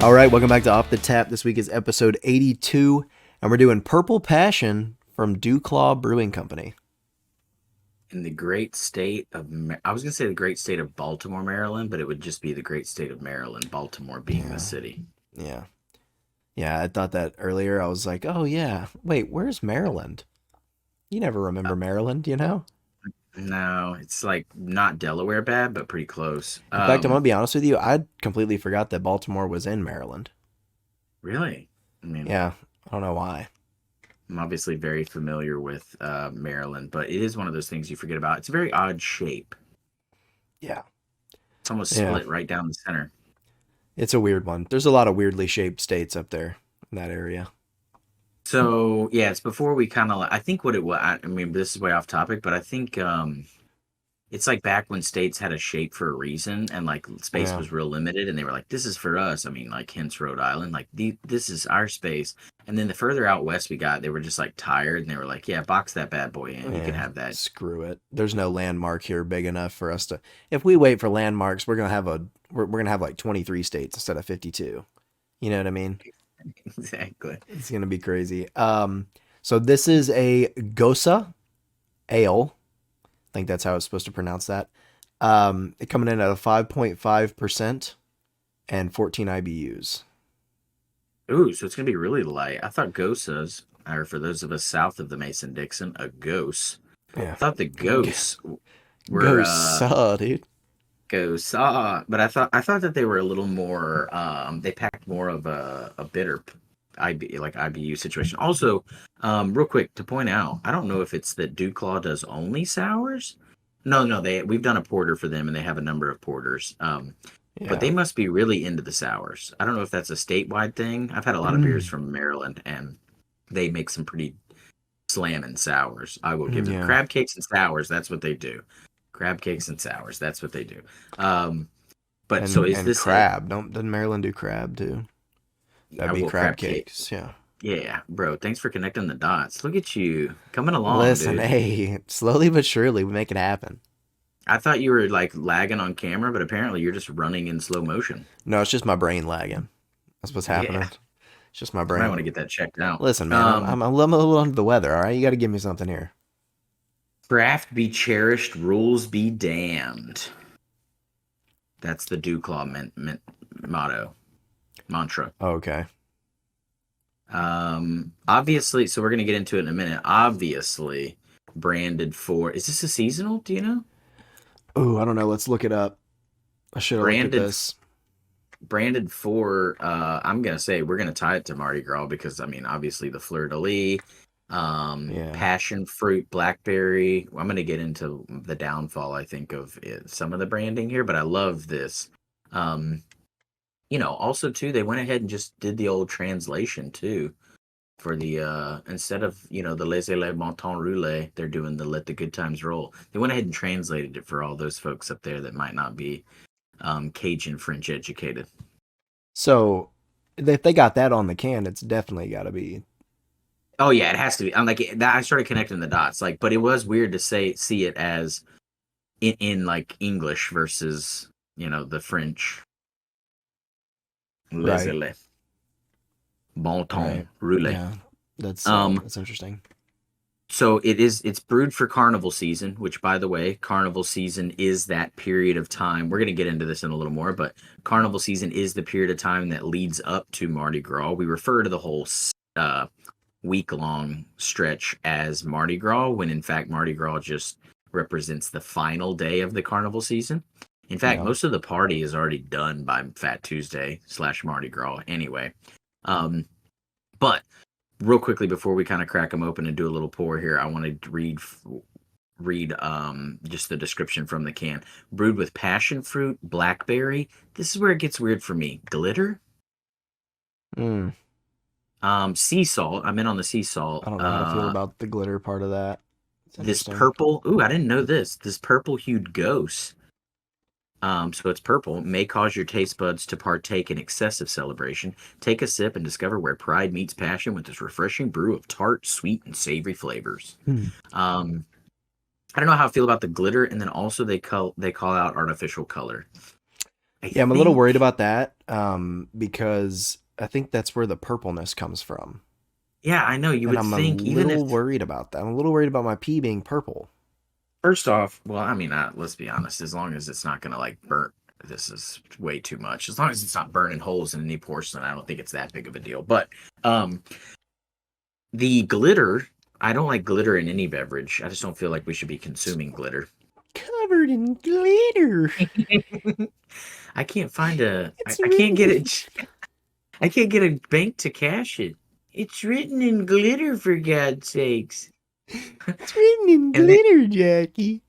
All right, welcome back to Off the Tap. This week is episode 82, and we're doing Purple Passion from Duclaw Brewing Company. In the great state of, I was going to say the great state of Baltimore, Maryland, but it would just be the great state of Maryland, Baltimore being the city. Yeah. Yeah, I thought that earlier. I was like, oh, yeah. Wait, where's Maryland? You never Uh, remember Maryland, you know? no, it's like not Delaware bad, but pretty close. In fact, I'm going to be honest with you. I completely forgot that Baltimore was in Maryland. Really? I mean, Yeah, I don't know why. I'm obviously very familiar with Maryland, but it is one of those things you forget about. It's a very odd shape. Yeah. It's almost Yeah. split right down the center. It's a weird one. There's a lot of weirdly shaped states up there in that area. So yeah, it's before we kind of. I think what it was. I mean, this is way off topic, but I think it's like back when states had a shape for a reason, and like space Yeah. was real limited, and they were like, "This is for us." I mean, like hence Rhode Island, like this is our space. And then the further out west we got, they were just like tired, and they were like, "Yeah, box that bad boy in. You can Yeah, have that." screw it. There's no landmark here big enough for us to. If we wait for landmarks, we're gonna have like 23 states instead of 52. You know what I mean? Exactly. It's gonna be crazy. So this is a Gosa ale. I think that's how it's supposed to pronounce that. It coming in at a 5.5% and 14 IBUs. Ooh, so it's gonna be really light. I thought Gosas, or for those of us south of the Mason Dixon, a ghost. I Yeah, thought the ghosts were Gosa, dude. Gosa, but I thought that they were a little more. They packed more of a bitter IBU situation. Also, real quick to point out, I don't know if it's that Duclaw does only sours. No, we've done a porter for them, and they have a number of porters. But Yeah. they must be really into the sours. I don't know if that's a statewide thing. I've had a lot of beers from Maryland, and they make some pretty slamming sours. I will give them Yeah. crab cakes and sours. That's what they do. Crab cakes and sours. That's what they do. Um, but so is And this a? crab. Doesn't Maryland do crab too? That'd be Well, crab crab cake. cakes. Yeah. Yeah, bro. Thanks for connecting the dots. Look at you coming along, Listen, dude. hey, slowly but surely we make it happen. I thought you were like lagging on camera, but apparently you're just running in slow motion. No, it's just my brain lagging. That's what's happening. Yeah, It's just my I might want brain. to get that checked out. Listen, man, I'm a little under the weather. All right, you got to give me something here. Craft be cherished, rules be damned. That's the Duclaw motto, mantra. Okay. Obviously, so we're gonna get into it in a minute. Obviously, branded for. Is this a seasonal? Do you know? Oh, I don't know. Let's look it up. I should have looked at Branded this. branded for. I'm gonna say we're gonna tie it to Mardi Gras because I mean, obviously the fleur de lis, Yeah. passion fruit, blackberry. I'm gonna get into the downfall. I think of it, some of the branding here, but I love this. Um, also too, they went ahead and just did the old translation too for the instead of the laissez le bon temps rouler, they're doing the let the good times roll. They went ahead and translated it for all those folks up there that might not be Cajun French educated. So if they got that on the can, it's definitely got to be. Oh yeah, it has to be. I'm like that. I started connecting the dots, like, but it was weird to see it as in like English versus the French laissez Right. le bon temps Right. rouler. Yeah. Um, That's interesting. So it's brewed for carnival season, which by the way, carnival season is that period of time. We're going to get into this in a little more, but carnival season is the period of time that leads up to Mardi Gras. We refer to the whole week long stretch as Mardi Gras, when in fact Mardi Gras just represents the final day of the carnival season. In fact, Yeah. most of the party is already done by Fat Tuesday / Mardi Gras anyway. Um, but real quickly before we kind of crack them open and do a little pour here, I wanted to read just the description from the can. Brewed with passion fruit, blackberry. This is where it gets weird for me. Glitter, Mm, sea salt. I'm in on the sea salt. I don't know how to feel about the glitter part of that. It's This interesting. purple. Ooh, I didn't know this. This purple hued ghost. So it's purple, may cause your taste buds to partake in excessive celebration. Take a sip and discover where pride meets passion with this refreshing brew of tart, sweet, and savory flavors. Hmm. Um, I don't know how I feel about the glitter, and then also they call out artificial color. I Yeah, I'm a little worried think. about that because I think that's where the purpleness comes from. Yeah, I know. You And would I'm a think even if little worried about that. I'm a little worried about my pee being purple. first off, well, I mean, let's be honest. As long as it's not going to like burn, this is way too much. As long as it's not burning holes in any porcelain, I don't think it's that big of a deal. But um, the glitter, I don't like glitter in any beverage. I just don't feel like we should be consuming glitter. Covered in glitter. I can't find It's I can't written. get it. I can't get a bank to cash it. It's written in glitter, for God's sakes. It's written in And then glitter, Jackie.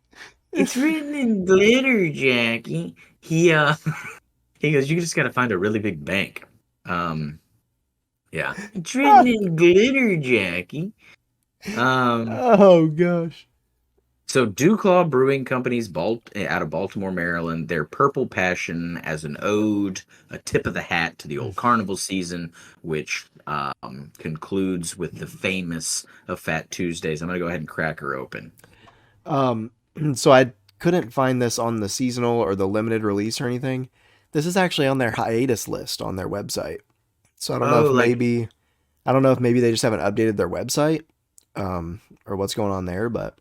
it's written in glitter, Jackie. He he goes, you just gotta find a really big bank. Um, yeah. It's written in glitter, Jackie. Um, Oh gosh. so Duclaw Brewing Company's out of Baltimore, Maryland, their Purple Passion as an ode, a tip of the hat to the old carnival season, which concludes with the famous of Fat Tuesdays. I'm gonna go ahead and crack her open. Um, so I couldn't find this on the seasonal or the limited release or anything. This is actually on their hiatus list on their website. So Oh, I don't know if maybe they just haven't updated their website, or what's going on there, but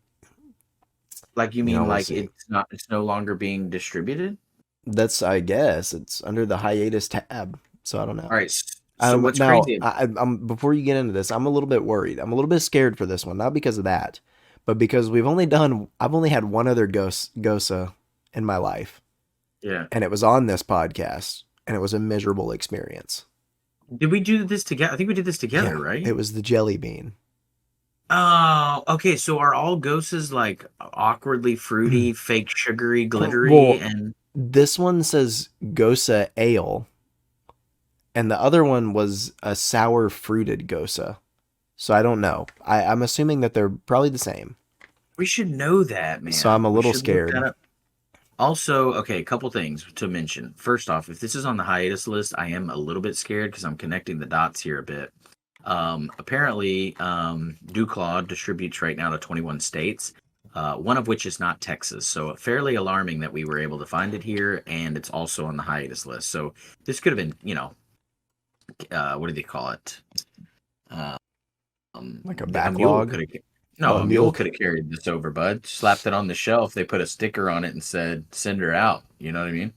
like you mean we'll like see. it's no longer being distributed? That's, I guess, it's under the hiatus tab. So I don't know. All right. So what's Now, crazy? I'm before you get into this, I'm a little bit worried. I'm a little bit scared for this one, not because of that, but because I've only had one other Gosa in my life, Yeah. and it was on this podcast, and it was a miserable experience. Did we do this together? I think we did this together, Yeah, right? it was the jelly bean. Oh, okay. So are all ghosts like awkwardly fruity, fake sugary, glittery, Well, and this one says Gosa ale, and the other one was a sour fruited Gosa. So I don't know. I'm assuming that they're probably the same. we should know that, So I'm man. a We little should look that scared. up. Also, okay, a couple things to mention. First off, if this is on the hiatus list, I am a little bit scared because I'm connecting the dots here a bit. Apparently, Duclaw distributes right now to 21 states, one of which is not Texas. So fairly alarming that we were able to find it here, and it's also on the hiatus list. So this could have been, what do they call it? Uh, Like a a mule backlog. could have. Oh, No, a a mule mule. could have carried this over, bud. Slapped it on the shelf. They put a sticker on it and said, "Send her out." You know what I mean?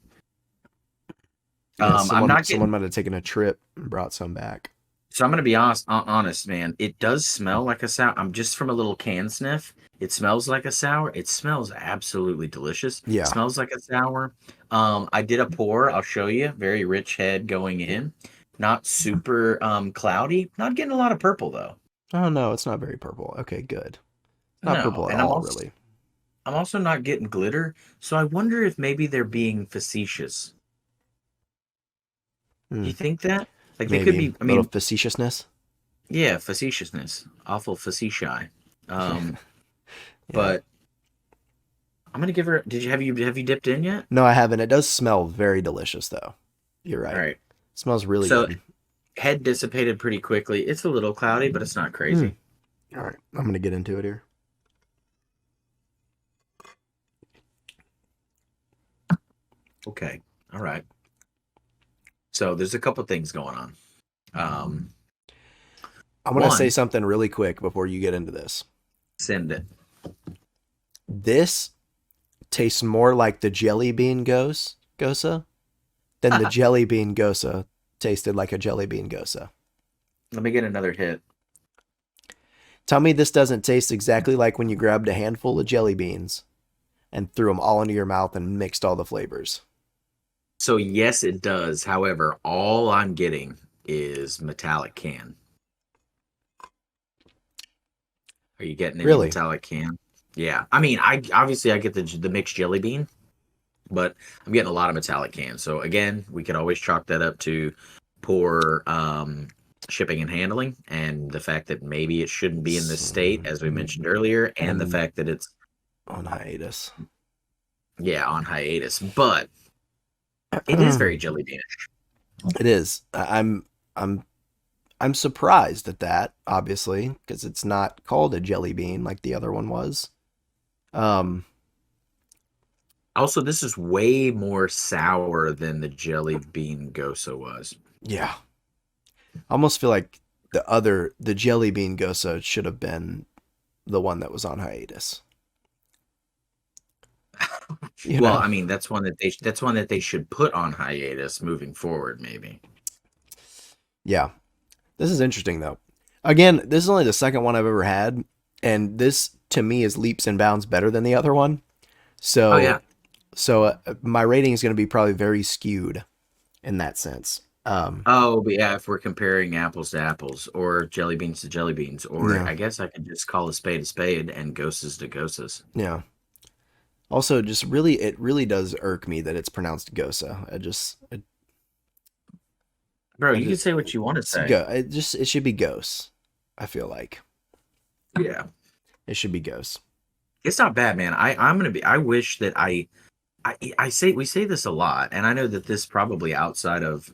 Yeah, I'm not someone getting. might have taken a trip and brought some back. So I'm gonna be honest, man. It does smell like a sour. I'm just from a little can sniff. It smells like a sour. It smells absolutely delicious. Yeah. Smells like a sour. I did a pour. I'll show you. Very rich head going in. Not super cloudy. Not getting a lot of purple though. Oh no, it's not very purple. Okay, good. Not No, purple at and all, really. I'm also not getting glitter. So I wonder if maybe they're being facetious. Do Hmm, you think that? Like they could maybe be. I a little mean, facetiousness. yeah, facetiousness. Awful facetiae. Um, Yeah. but I'm gonna give her. Did have you dipped in yet? No, I haven't. It does smell very delicious, though. You're All right. right. Smells really So good. head dissipated pretty quickly. It's a little cloudy, but it's not Hmm. crazy. All right, I'm gonna get into it here. Okay. All right. So there's a couple things going on. Um, I want to say one, something really quick before you get into this. send it. This tastes more like the jelly bean gosa than the jelly bean gosa tasted like a jelly bean gosa. Let me get another hit. Tell me this doesn't taste exactly like when you grabbed a handful of jelly beans and threw them all into your mouth and mixed all the flavors. So yes, it does. However, all I'm getting is metallic can. Are you getting any Really? metallic can? Yeah. I mean, I get the mixed jelly bean, but I'm getting a lot of metallic cans. So again, we could always chalk that up to poor shipping and handling, and the fact that maybe it shouldn't be in this state, as we mentioned earlier, and the And fact that it's on hiatus. yeah on hiatus. But it is very It jelly beanish. is. I'm surprised at that, obviously, because it's not called a jelly bean like the other one was. Um, Also, this is way more sour than the jelly bean Gosa was. Yeah. I almost feel like the jelly bean Gosa should have been the one that was on hiatus. You Well, know? I mean, that's one that they should put on hiatus moving forward, maybe. Yeah. This is interesting though. Again, this is only the second one I've ever had, and this to me is leaps and bounds better than the other one. Oh So yeah. my rating is going to be probably very skewed in that sense. Oh, but yeah, if we're comparing apples to apples, or jelly beans to jelly beans, or Yeah, I guess I could just call a spade and goses to goses. yeah. Also, just really, it really does irk me that it's pronounced Gosa. Bro, I you can just, say what you want to it's say. go. It should be Ghost. I feel like Yeah. it should be Ghost. It's not bad, man. I'm gonna be. I wish that I say we say this a lot, and I know that this probably outside of.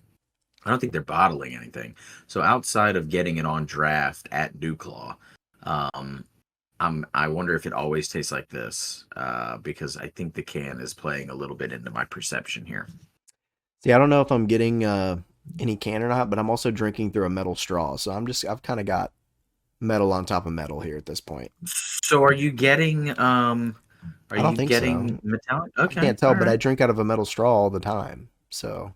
I don't think they're bottling anything. So outside of getting it on draft at Duclaw, um, I wonder if it always tastes like this, because I think the can is playing a little bit into my perception here. See, I don't know if I'm getting any can or not, but I'm also drinking through a metal straw, so I've kind of got metal on top of metal here at this point. So are I don't you think getting so. metallic? I Okay, can't tell, all but I right. drink out of a metal straw all the time. So,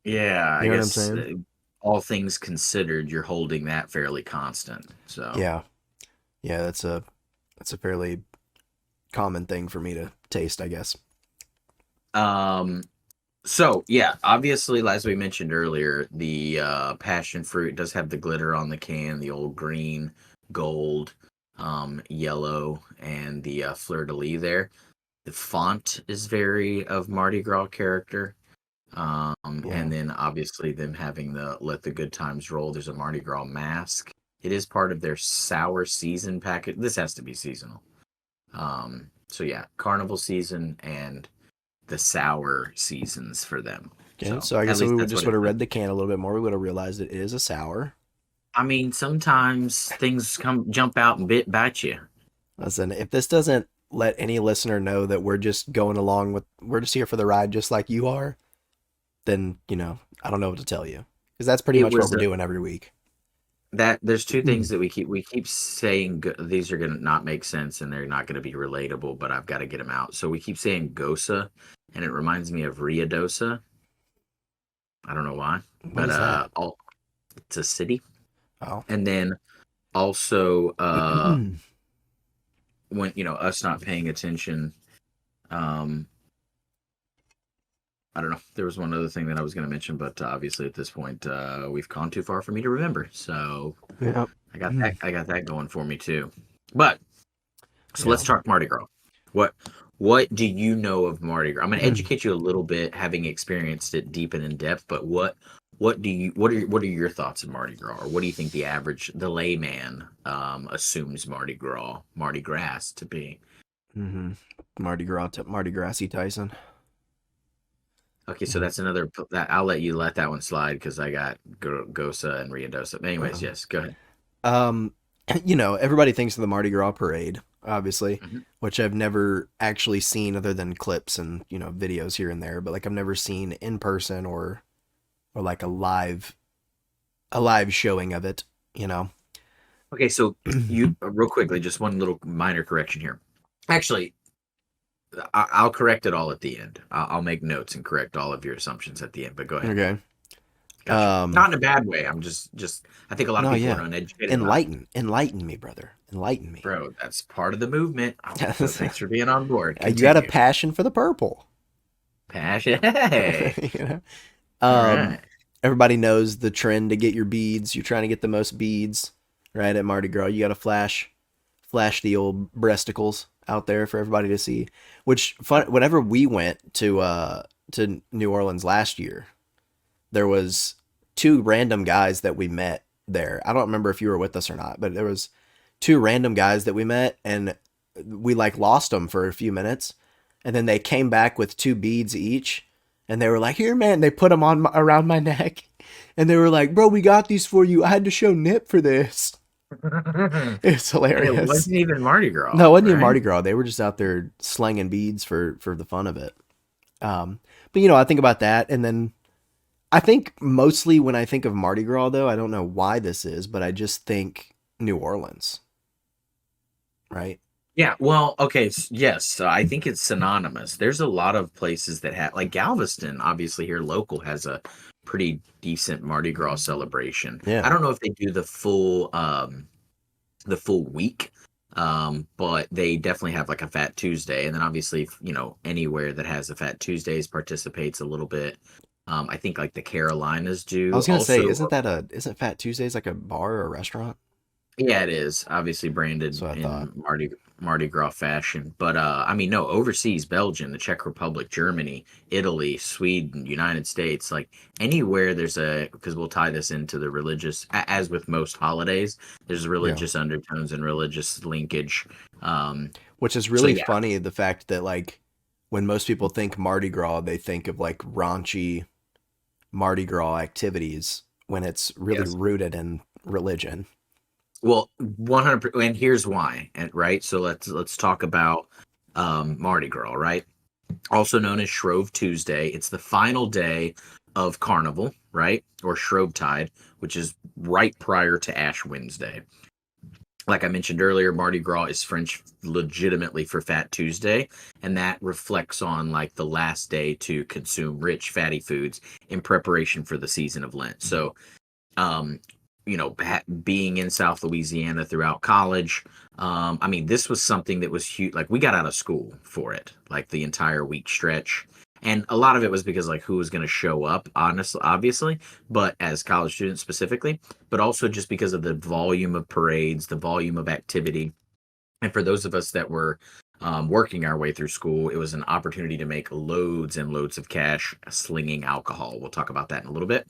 Yeah, you I know what I'm guess saying? all things considered, you're holding that fairly constant. So, Yeah. Yeah, that's a fairly common thing for me to taste, I guess. um, so yeah, obviously, as we mentioned earlier, the passion fruit does have the glitter on the can, the old green, gold, yellow, and the fleur de lis there. The font is very of Mardi Gras character. Yeah. And then obviously them having the let the good times roll. There's a Mardi Gras mask. It is part of their sour season package. This has to be seasonal. So yeah, carnival season and the sour seasons for them. Okay, So so I at guess if least we would that's what just it would have says. read the can a little bit more, we would have realized it is a sour. I mean, sometimes things come jump out and bite you. Listen, if this doesn't let any listener know that we're just going along with, we're just here for the ride, just like you are, then I don't know what to tell you, because that's pretty It much what was we're doing every week. that there's two Hmm. things that we keep saying these are gonna not make sense and they're not gonna be relatable, but I've got to get them out. So we keep saying Gosa, and it reminds me of Riadosa. I don't know why, What but is that? it's a city. Oh, And then also when us not paying attention, um, I don't know. There was one other thing that I was going to mention, but obviously at this point we've gone too far for me to remember. So yeah, I got that going for me too. But so yeah. let's talk Mardi Gras. What what do you know of Mardi Gras? I'm going to educate you a little bit, having experienced it deep and in depth. But what are your thoughts of Mardi Gras, or what do you think the layman assumes Mardi Gras to be? Mm-hmm. Mardi Grassy Tyson. Okay, so that's another that I'll let you let that one slide because I got Gosa and Riadosa. But anyways, Um, yes, go ahead. um, everybody thinks of the Mardi Gras parade, obviously, Hmm. which I've never actually seen other than clips and videos here and there. But like I've never seen in person or like a live showing of it. You know. Okay, so you real quickly, just one little minor correction here. Actually, I'll correct it all at the end. I'll make notes and correct all of your assumptions at the end. But go ahead. Okay. Gotcha. Um. Not in a bad way. I'm just. I think a lot of No, people are yeah. uneducated about it. Enlighten me, brother. Enlighten me. Bro, that's part of the movement. So thanks for being on board. You had a Continue. passion for the purple. Passion. Hey. you know? All Um, right. everybody knows the trend to get your beads. You're trying to get the most beads, right? At Mardi Gras, you got to flash the old breasticles out there for everybody to see. Which fun. Whenever we went to New Orleans last year, there was two random guys that we met there. I don't remember if you were with us or not, but there was two random guys that we met, and we like lost them for a few minutes, and then they came back with two beads each, and they were like, "Here, man!" They put them around my neck, and they were like, "Bro, we got these for you. I had to show Nip for this." And It's it hilarious. wasn't even Mardi No, Gras, it wasn't even right? Mardi Gras. They were just out there slanging beads for the fun of it. But I think about that, and then I think mostly when I think of Mardi Gras, though, I don't know why this is, but I just think New Orleans, right? Yeah, well, okay, yes, so I think it's synonymous. There's a lot of places that have, like Galveston, obviously here local has a pretty decent Mardi Gras celebration. I Yeah. don't know if they do the full week, but they definitely have like a Fat Tuesday, and then obviously, anywhere that has a Fat Tuesdays participates a little bit. I think like the Carolinas I do was gonna say, also. isn't Fat Tuesdays like a bar or a restaurant? Yeah, it is obviously That's branded what I thought. in Mardi Gras fashion, but I mean, no, overseas, Belgium, the Czech Republic, Germany, Italy, Sweden, United States, like anywhere there's because we'll tie this into the religious, as with most holidays, there's Yeah. religious undertones and religious linkage. Um, Which is so really yeah, funny, the fact that like when most people think Mardi Gras, they think of like raunchy Mardi Gras activities when it's really yes. rooted in religion. Well, 100%, and here's why, and right. So let's talk about Mardi Gras, right? Also known as Shrove Tuesday. It's the final day of Carnival, right? Or Shrovetide, which is right prior to Ash Wednesday. Like I mentioned earlier, Mardi Gras is French legitimately for Fat Tuesday, and that reflects on like the last day to consume rich fatty foods in preparation for the season of Lent. So um, being in South Louisiana throughout college. I mean, this was something that was huge. Like, we got out of school for it, like the entire week stretch. And a lot of it was because, like, who was going to show up, honestly, obviously, but as college students specifically, but also just because of the volume of parades, the volume of activity. And for those of us that were working our way through school, it was an opportunity to make loads and loads of cash slinging alcohol. We'll talk about that in a little bit.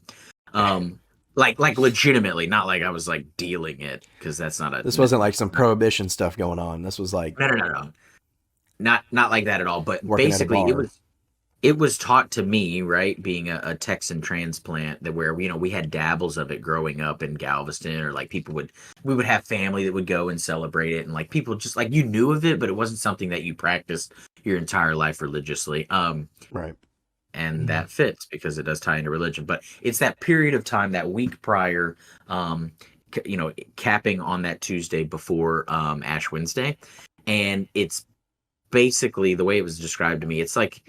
Um, like legitimately, not like I was like dealing it because that's not a This wasn't like some prohibition stuff going on. This was like no, not like that at all. But working at a basically, it bar. was it was taught to me, right, being a Texan transplant, that where we had dabbles of it growing up in Galveston, or like we would have family that would go and celebrate it, and like people just like you knew of it, but it wasn't something that you practiced your entire life religiously. Right. And that fits because it does tie into religion. But it's that period of time, that week prior, um, capping on that Tuesday before Ash Wednesday, and it's basically the way it was described to me. It's like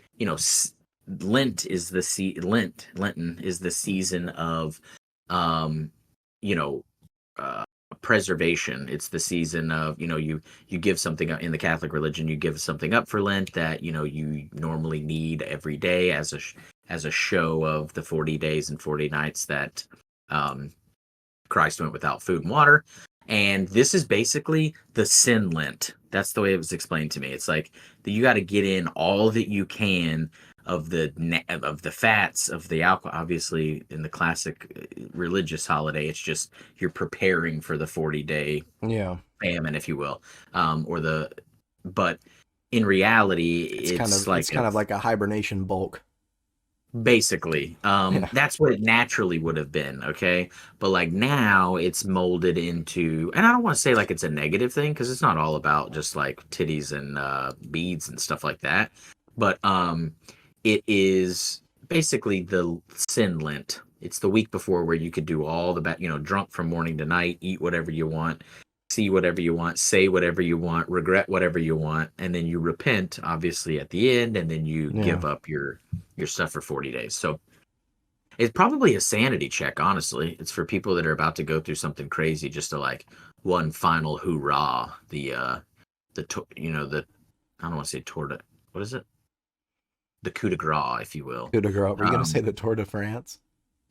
Lenten is the season of um, you know uh, preservation. It's the season of you give something up in the Catholic religion. You give something up for Lent that you normally need every day as as a show of the 40 days and 40 nights that um, Christ went without food and water. And this is basically the sin Lent. That's the way it was explained to me. It's like you got to get in all that you can of the fats of the alcohol. Obviously, in the classic religious holiday, it's just you're preparing for the 40-day Yeah. famine, if you will, or the. But in reality, it's like It's a kind of like a hibernation bulk. basically Yeah. that's what it naturally would have been, okay, but like now it's molded into, and I don't want to say like it's a negative thing because it's not all about just like titties and beads and stuff like that, but it is basically the sin Lent. It's the week before where you could do all the drunk from morning to night, eat whatever you want, see whatever you want, say whatever you want, regret whatever you want, and then you repent obviously at the end, and then you Yeah. give up your stuff for 40 days. So it's probably a sanity check, honestly. It's for people that are about to go through something crazy, just to like one final hoorah. The I don't want to say torta. What is it? The coup de grace, if you will. Coup de grace. Were you gonna say Um, the Tour de France?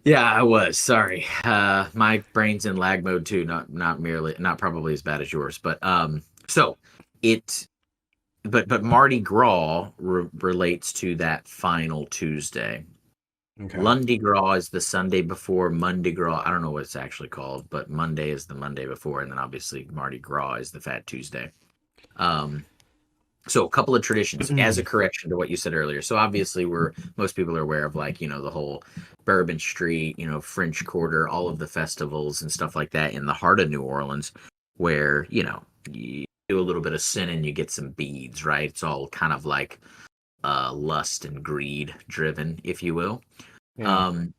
yeah, I was. Sorry. My brain's in lag mode too. Not probably as bad as yours, but so it but Mardi Gras relates to that final Tuesday. Okay. Lundi Gras is the Sunday before Monday Gras. I don't know what it's actually called, but Monday is the Monday before, and then obviously Mardi Gras is the Fat Tuesday. Um, so a couple of traditions as a correction to what you said earlier. So obviously most people are aware of like, the whole Bourbon Street, French Quarter, all of the festivals and stuff like that in the heart of New Orleans. where, you do a little bit of sin and you get some beads, right? It's all kind of like lust and greed driven, if you will. Yeah. Um,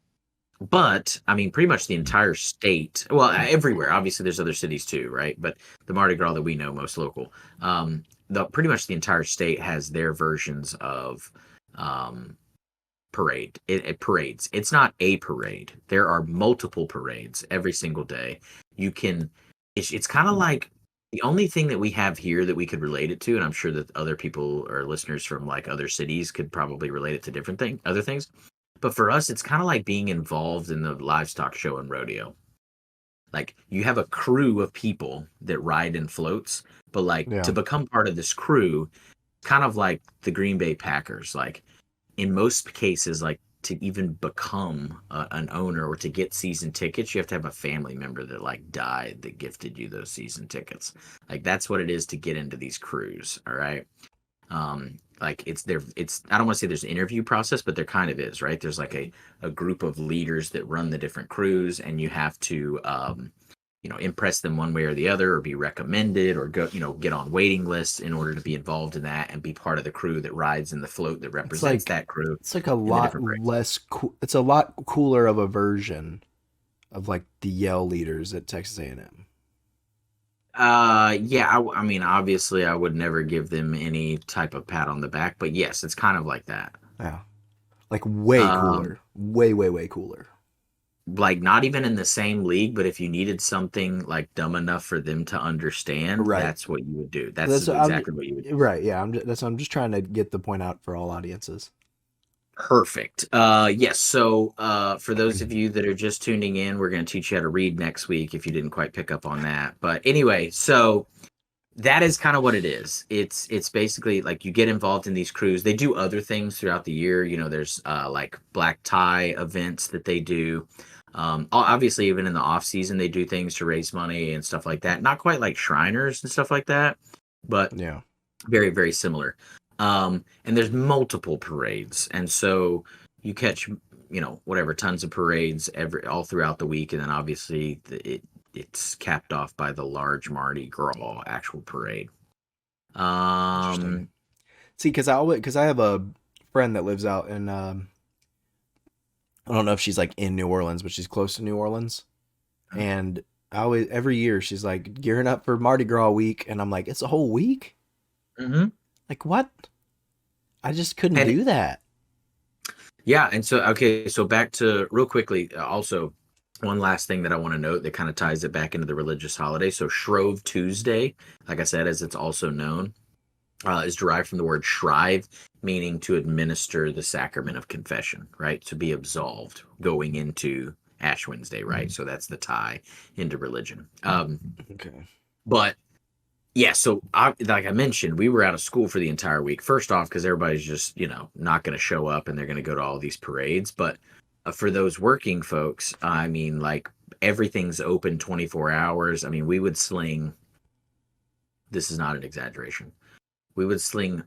but I mean, pretty much the entire state, well, everywhere. Obviously, there's other cities too, right? But the Mardi Gras that we know most local, the pretty much the entire state has their versions of um, it parades. It's not a parade. There are multiple parades every single day. You can. It's kind of like the only thing that we have here that we could relate it to, and I'm sure that other people or listeners from like other cities could probably relate it to other things. But for us, it's kind of like being involved in the livestock show and rodeo. Like you have a crew of people that ride in floats, but like to Yeah. become part of this crew, kind of like the Green Bay Packers, like in most cases, like to even become an owner or to get season tickets, you have to have a family member that like died that gifted you those season tickets. Like that's what it is to get into these crews. All right. Like it's I don't want to say there's an interview process, but there kind of is, right? There's like a group of leaders that run the different crews, and you have to impress them one way or the other, or be recommended, or go, get on waiting lists in order to be involved in that and be part of the crew that rides in the float that It's represents like that crew it's like a in the lot different parades. less cool. It's a lot cooler of a version of like the Yell leaders at Texas A&M. Yeah, I mean, obviously, I would never give them any type of pat on the back, but yes, it's kind of like that. Yeah. Like way Um, cooler. Way cooler. like not even in the same league, but if you needed something like dumb enough for them to understand, Right. that's what you would do. That's That's I'm exactly what you would do. right. Yeah. I'm just trying to get the point out for all audiences. Perfect. Yes. So, for those of you that are just tuning in, we're going to teach you how to read next week if you didn't quite pick up on that. But anyway, so that is kind of what it is. It's basically like you get involved in these crews. They do other things throughout the year. There's like black tie events that they do. Obviously, even in the off season, they do things to raise money and stuff like that. Not quite like Shriners and stuff like that, but Yeah. very, very similar. And there's multiple parades, and so you catch, whatever, tons of parades every all throughout the week, and then obviously it's capped off by the large Mardi Gras actual parade. Interesting. Um, See, because I have a friend that lives out in I don't know if she's like in New Orleans, but she's close to New Orleans. And I always every year she's like gearing up for Mardi Gras week, and I'm like, it's a whole week? mhm. Like what? I just couldn't And do that. yeah, and so okay, so back to real quickly. Also, one last thing that I want to note that kind of ties it back into the religious holiday. So Shrove Tuesday, like I said, as it's also known, is derived from the word shrive, meaning to administer the sacrament of confession, right? To be absolved going into Ash Wednesday, right? So that's the tie into religion. Okay. But yeah, so like I mentioned, we were out of school for the entire week. First off, because everybody's just, not going to show up and they're going to go to all these parades. But for those working folks, I mean, like everything's open 24 hours. I mean, we would sling, this is not an exaggeration, we would sling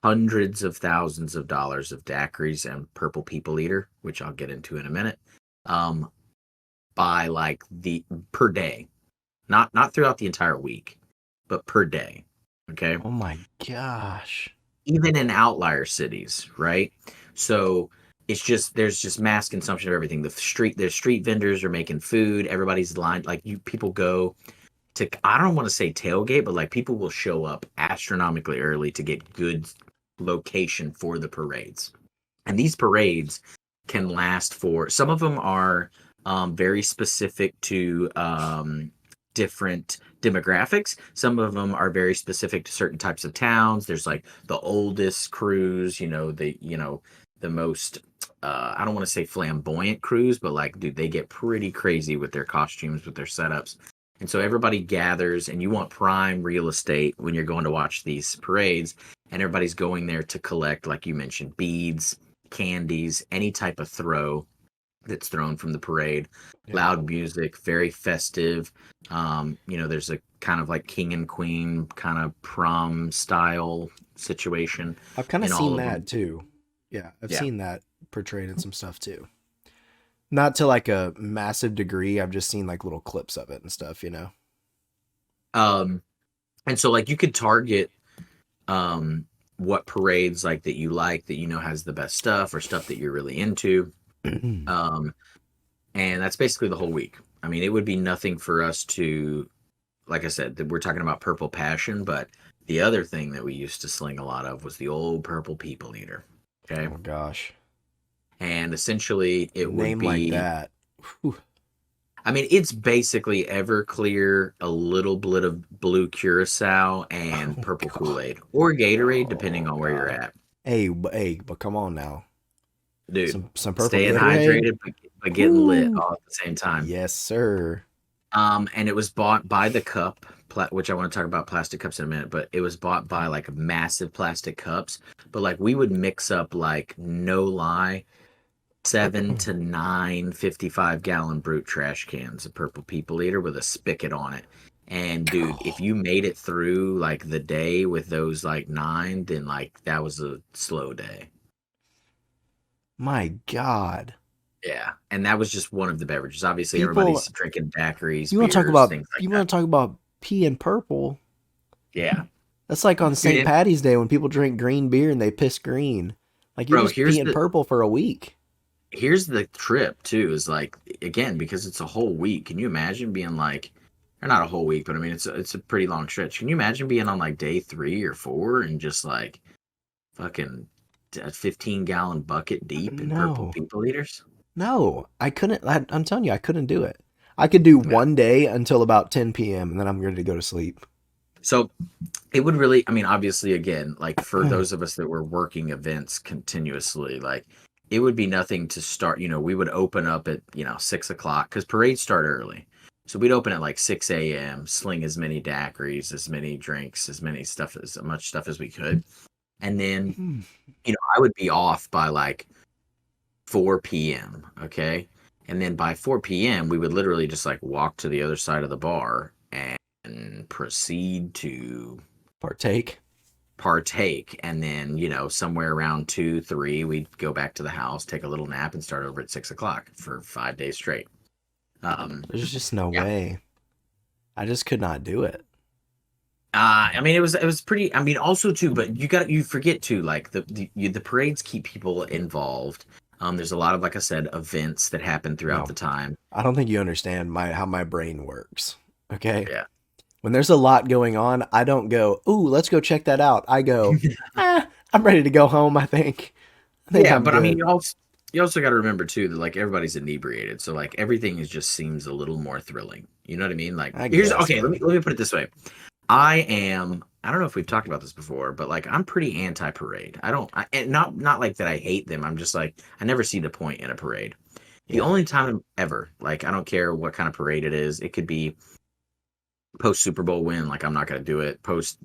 hundreds of thousands of dollars of daiquiris and purple people eater, which I'll get into in a minute, um, by like the per day, not throughout the entire week, but per day. Okay, Oh my gosh. even in outlier cities, right? So it's just there's just mass consumption of everything. There's street vendors are making food. Everybody's lined like you people go to, I don't want to say tailgate, but like people will show up astronomically early to get good location for the parades. And these parades can last for, some of them are very specific to different demographics. Some of them are very specific to certain types of towns. There's like the oldest crews, the most I don't want to say flamboyant crews, but like, dude, they get pretty crazy with their costumes, with their setups. And so everybody gathers, and you want prime real estate when you're going to watch these parades. And everybody's going there to collect, like you mentioned, beads, candies, any type of throw that's thrown from the parade. Yeah. Loud music, very festive. There's a kind of like king and queen kind of prom style situation I've kind of in all seen of that them. too. Yeah, I've Yeah. seen that portrayed in some stuff too. Not to like a massive degree. I've just seen like little clips of it and stuff. Um, and so like you could target um what parades like that you like that you know has the best stuff or stuff that you're really into. Um, and that's basically the whole week. I mean, it would be nothing for us to, like I said, that we're talking about Purple Passion, but the other thing that we used to sling a lot of was the old Purple People Eater. Okay. Oh gosh. And essentially A it would name like be, that. Whew. I mean, it's basically Everclear, a little bit of blue Curacao, and Oh purple god. Kool-Aid or Gatorade, depending Oh on where you're god. at. Hey, but come on now. Dude, Some purple staying Gatorade. hydrated but getting lit Whoo. all at the same time. Yes, sir. And it was bought by the cup, which I want to talk about plastic cups in a minute, but it was bought by like massive plastic cups. But like we would mix up like no lie, 7 to 9 55-gallon brute trash cans of Purple People Eater with a spigot on it. And dude, if you made it through like the day with those like nine, then like that was a slow day. My god. Yeah. And that was just one of the beverages. Obviously, People, everybody's drinking daiquiris, you want to talk beers, about things like you that. want to talk about pea and purple? Yeah. That's like on Dude, St. and Patty's Day when people drink green beer and they piss green. Like you're bro, just peeing purple for a week. here's the trip too, is like again, because it's a whole week. Can you imagine being like, or not a whole week, but I mean it's a pretty long stretch. Can you imagine being on like day 3 or 4 and just like fucking a 15-gallon bucket deep in Purple No. People Eaters? No, I couldn't. I'm telling you, I couldn't do it. I could do Yeah. one day until about 10 p.m. and then I'm ready to go to sleep. So it would really, I mean, obviously, again, like for those of us that were working events continuously, like it would be nothing to start. We would open up at 6 o'clock because parades start early. So we'd open at like 6 a.m., sling as many daiquiris, as many drinks, as much stuff as we could. And then, I would be off by like 4 p.m. Okay. And then by 4 p.m., we would literally just like walk to the other side of the bar and proceed to Partake. partake. And then, somewhere around 2, 3, we'd go back to the house, take a little nap, and start over at 6 o'clock for 5 days straight. There's just no Yeah. way. I just could not do it. I mean, it was pretty. I mean, also too, but you forget too, like the parades keep people involved. There's a lot of, like I said, events that happen throughout No, the time. I don't think you understand how my brain works. Okay? Yeah. When there's a lot going on, I don't go, "Ooh, let's go check that out." I go, I'm ready to go home, I think Yeah, I'm but I mean, good. you also got to remember too that like everybody's inebriated, so like everything just seems a little more thrilling. You know what I mean? Like I here's guess, okay. Let me man. let me put it this way. I don't know if we've talked about this before, but like I'm pretty anti-parade. I don't, and not like that I hate them. I'm just like I never see the point in a parade. The Yeah. only time ever, like I don't care what kind of parade it is. It could be post Super Bowl win, like I'm not gonna do it. Post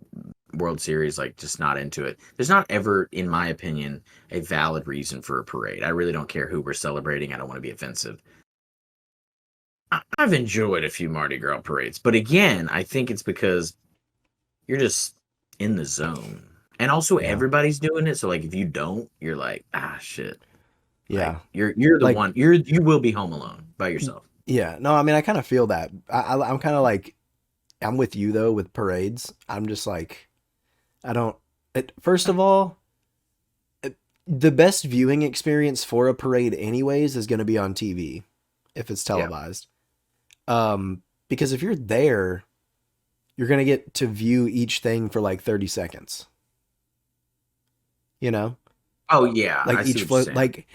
World Series, like just not into it. There's not ever, in my opinion, a valid reason for a parade. I really don't care who we're celebrating. I don't want to be offensive. I've enjoyed a few Mardi Gras parades, but again, I think it's because you're just in the zone. And also Yeah. everybody's doing it, so like if you don't, you're like, shit. Like Yeah. you're the Like, one you will be home alone by yourself. yeah. No, I mean, I kind of feel that. I'm kind of like, I'm with you though with parades. I'm just like, I don't. First of all, the best viewing experience for a parade, anyways, is going to be on TV if it's Yeah. televised. Because if you're there, you're going to get to view each thing for like 30 seconds. You know, Oh yeah, like I see each what you're float,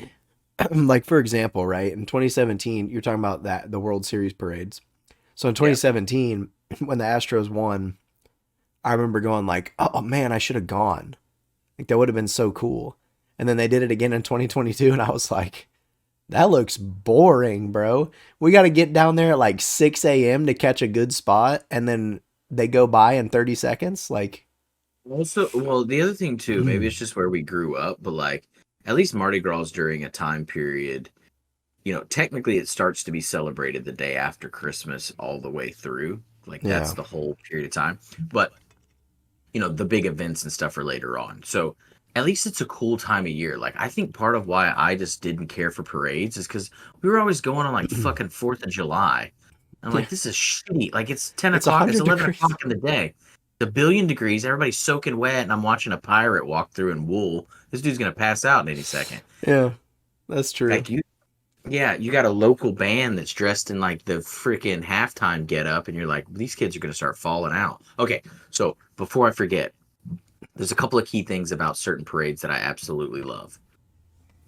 saying. like for example, right in 2017, you're talking about that the World Series parades. So in Yeah. 2017, when the Astros won, I remember going like, "Oh man, I should have gone. Like that would have been so cool." And then they did it again in 2022, and I was like, "That looks boring, bro. We got to get down there at like 6 a.m. to catch a good spot, and then they go by in 30 seconds." Like, Also, well, the other thing too, maybe it's just where we grew up, but like at least Mardi Gras is during a time period, technically it starts to be celebrated the day after Christmas all the way through. Like that's yeah, the whole period of time. But, the big events and stuff are later on. So at least it's a cool time of year. Like I think part of why I just didn't care for parades is because we were always going on like fucking 4th of July. I'm Yeah, like, this is shitty. Like it's 10 it's o'clock, it's 100 11 degrees. o'clock in the day. The billion degrees, everybody's soaking wet, and I'm watching a pirate walk through in wool. This dude's gonna pass out in any second. Yeah, that's true. Like you got a local band that's dressed in like the freaking halftime get up, and you're like, these kids are gonna start falling out. Okay, so before I forget, there's a couple of key things about certain parades that I absolutely love.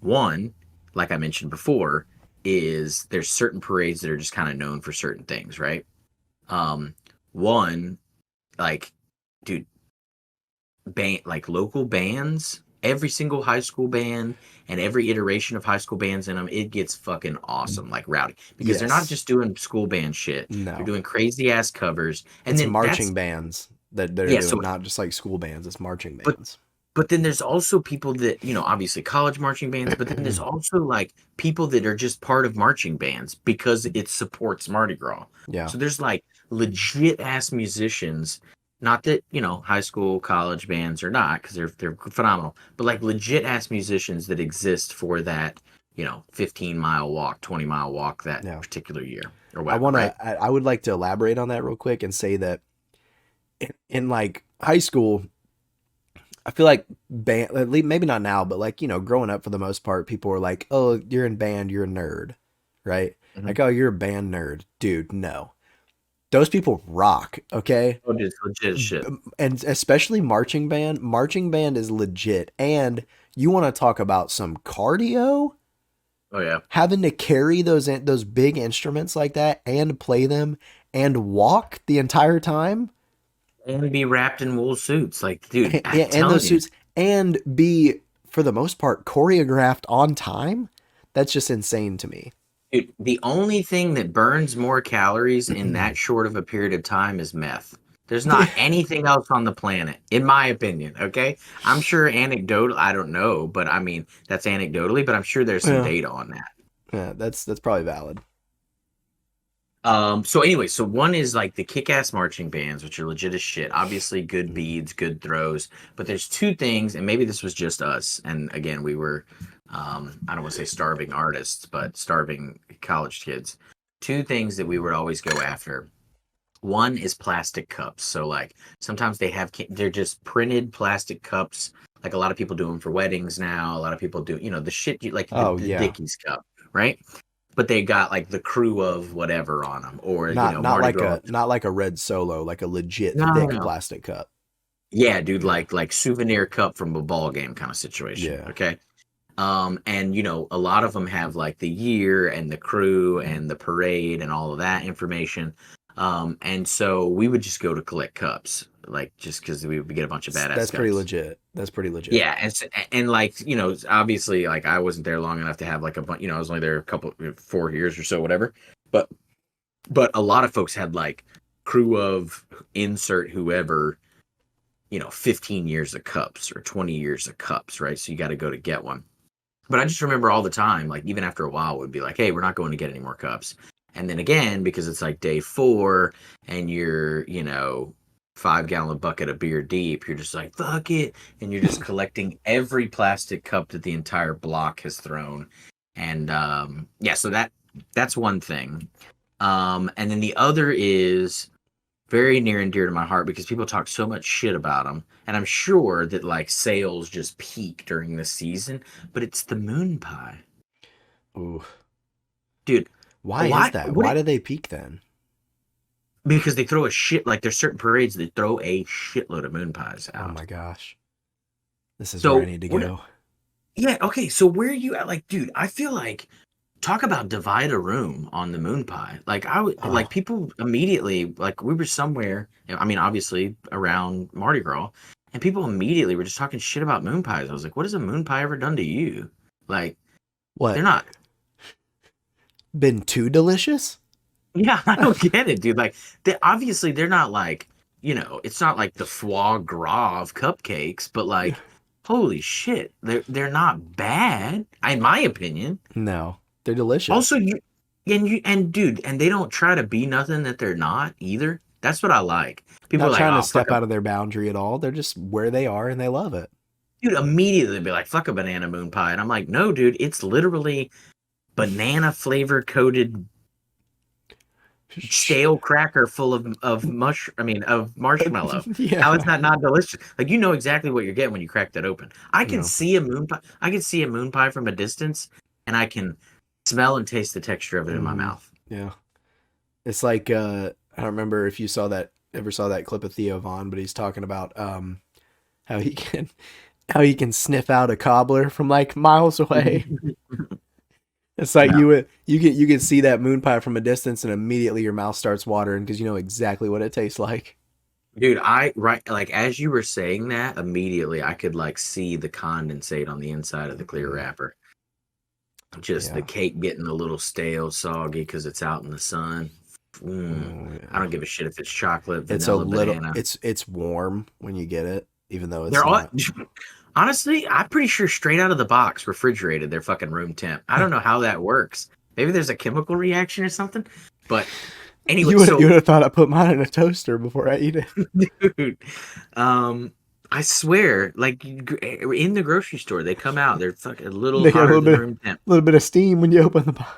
One, like I mentioned before, is there's certain parades that are just kind of known for certain things, right? Um, one, like, dude, band like local bands, every single high school band and every iteration of high school bands in them, it gets fucking awesome, like rowdy, because they're not Yes. just doing school band shit. They're No. doing crazy ass covers, and It's then marching that's bands that they're yeah. So, doing, not just like school bands. It's marching but bands. but then there's also people that, obviously college marching bands, but then there's also like people that are just part of marching bands because it supports Mardi Gras. Yeah. So there's like legit ass musicians, not that, high school, college bands are not, because they're phenomenal, but like legit ass musicians that exist for that, 15-mile walk, 20-mile walk that Yeah. particular year or I whatever, want right? to, I would like to elaborate on that real quick and say that in like high school, I feel like band, at least maybe not now, but like, growing up for the most part, people were like, oh, you're in band, you're a nerd, right? Mhm. Like, oh, you're a band nerd. Dude, no. Those people rock, okay? Oh, just legit shit. And especially marching band. Marching band is legit. And you want to talk about some cardio? Oh yeah. Having to carry those big instruments like that and play them and walk the entire time And be wrapped in wool suits. Like, dude, I'm and those telling you. suits and be for the most part choreographed on time, that's just insane to me. Dude, the only thing that burns more calories in that short of a period of time is meth. There's not anything else on the planet, in my opinion. Okay. I'm sure anecdotal, I don't know, but I mean, that's anecdotally, but I'm sure there's some Yeah, data on that. yeah, that's probably valid. So anyway, so one is like the kick-ass marching bands, which are legit as shit. Obviously, good beads, good throws. But there's two things, and maybe this was just us. And again, we were, I don't want to say starving artists, but starving college kids. Two things that we would always go after. One is plastic cups. So like sometimes they're just printed plastic cups. Like a lot of people do them for weddings now. A lot of people do, the shit like the, Oh the yeah, Dickies cup, right? But they got like the crew of whatever on them, or not Mardi like Gras. a red Solo, like a legit No, no, thick no. plastic cup. Yeah, dude, Yeah, like souvenir cup from a ball game kind of situation. yeah. Okay. And a lot of them have like the year and the crew and the parade and all of that information. And so we would just go to collect cups, like just because we would get a bunch of badass That's pretty cups. legit. That's pretty legit. Yeah, and like obviously, like I wasn't there long enough to have like a bunch. I was only there a couple 4 years or so, whatever. But a lot of folks had like crew of insert whoever, 15 years of cups or 20 years of cups, right? So you got to go to get one. But I just remember all the time, like even after a while, would be like, hey, we're not going to get any more cups. And then again, because it's like day 4 and you're, 5-gallon bucket of beer deep, you're just like, fuck it. And you're just collecting every plastic cup that the entire block has thrown. And yeah, so that's one thing. And then the other is very near and dear to my heart because people talk so much shit about them. And I'm sure that like sales just peak during the season, but it's the moon pie. Ooh, Dude, why is why that? would Why it do they peak then? because they throw a shit like there's certain parades that throw a shitload of moon pies Oh out. my gosh, this is where I So need to what go. yeah, okay, so where are you at? Like, dude, I feel like talk about divide a room on the moon pie. Like I would like Oh, people immediately like we were somewhere, I mean obviously around Mardi Gras, and people immediately were just talking shit about moon pies. I was like, what has a moon pie ever done to you? Like they're what? not Been too delicious? yeah, I don't get it, dude. Like they obviously they're not like, it's not like the foie gras of cupcakes, but like holy shit, they're not bad, in my opinion. No, they're Also, delicious. you and dude, and they don't try to be nothing that they're not either. That's what I like. People Not are like, trying to oh fuck step a out of their boundary at all. They're just where they are and they love it. dude, immediately be like, fuck a banana moon pie. And I'm like, no, dude, it's literally banana flavor coated stale cracker full of marshmallow. How is Yeah. that not delicious? Like you know exactly what you're getting when you crack that open. I can No. see a moon pie. I can see a moon pie from a distance, and I can smell and taste the texture of it in my Hmm. mouth. Yeah. It's like I don't remember if you saw that clip of Theo Vaughn, but he's talking about how he can how he can sniff out a cobbler from like miles away. It's like No, you can see that moon pie from a distance and immediately your mouth starts watering because you know exactly what it tastes like. dude, I right like as you were saying that, immediately I could like see the condensate on the inside of the clear Mm, wrapper. Just the yeah. cake getting a little stale, soggy because it's out in the sun. Mm. Oh I yeah. don't give a shit if it's chocolate, It's a vanilla, little banana. it's warm when you get it, even though it's They're all not. honestly, I'm pretty sure straight out of the box, refrigerated, they're fucking room temp. I don't know how that works. Maybe there's a chemical reaction or something. But anyway, You so would have thought I put mine in a toaster before I eat it. dude, um, I swear, like in the grocery store, they come out, they're fucking a little They get hotter than room temp. a little bit of steam when you open the box.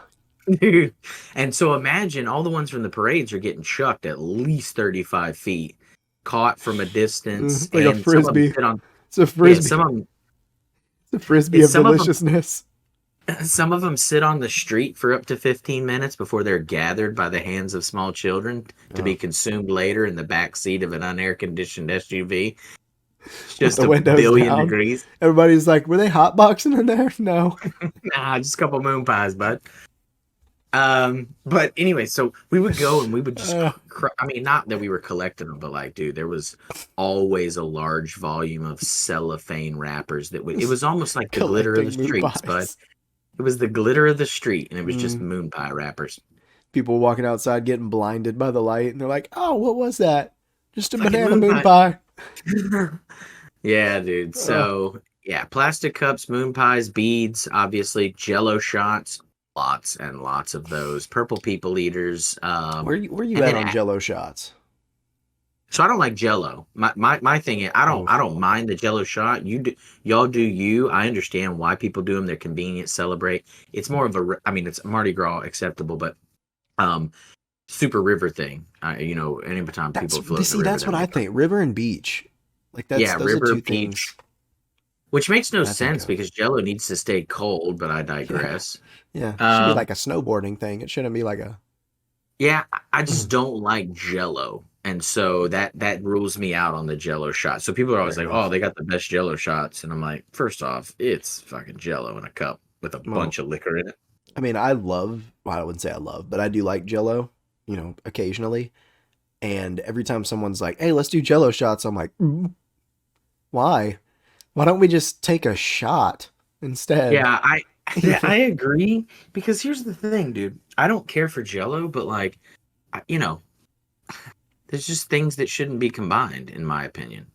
Dude. And so imagine all the ones from the parades are getting chucked at least 35 feet, caught from a distance, It's like a and some of them frisbee. sit on, It's a yeah, frisbee. It's a frisbee of some of them, deliciousness. some of them sit on the street for up to 15 minutes before they're gathered by the hands of small children to be Oh, consumed later in the back seat of an unair conditioned SUV. It's with just the a windows billion down. degrees. Everybody's like, were they hotboxing in there? No. Nah, just a couple moon pies, bud. But anyway, so we would go and we would just, Uh, I mean, not that we were collecting them, but like, dude, there was always a large volume of cellophane wrappers that would, it was almost like the glitter of the collecting moon streets, bud. pies. It was the glitter of the street, and it was just Mm. moon pie wrappers. People walking outside getting blinded by the light, and they're like, "Oh, what was that? Just a Fucking banana moon moon pie. pie." Yeah, dude. Oh, So, yeah, plastic cups, moon pies, beads, obviously, jello shots, lots and lots of those. Purple people eaters. where you And at then on Jello shots? so I don't like Jello. My thing is Oh, I don't mind the Jello shot. Y'all do you. I understand why people do them. They're convenient, celebrate. It's more of I mean it's Mardi Gras acceptable, but um Super River thing. You know, anytime people float in the see, river, that's they're what I like, think. River and beach, like yeah, those are river, two things peach, which makes no that I think sense of. because Jello needs to stay cold. But I Yeah, digress. yeah. It should be Um, like a snowboarding thing. It shouldn't be like a. yeah, I just don't like Jello. And so that rules me out on the Jello shot. So people are always Fair like, "Oh, enough. they got the best Jello shots," and I'm like, first off, it's fucking Jello in a cup with a Well, bunch of liquor in it. I mean, I love. Well, I wouldn't say I love, but I do like Jello. You know, occasionally. And every time someone's like, "Hey, let's do Jello shots," I'm like, "Why? Why don't we just take a shot instead?" Yeah, I agree because here's the thing, dude. I don't care for Jello, but like, you know, there's just things that shouldn't be combined, in my opinion,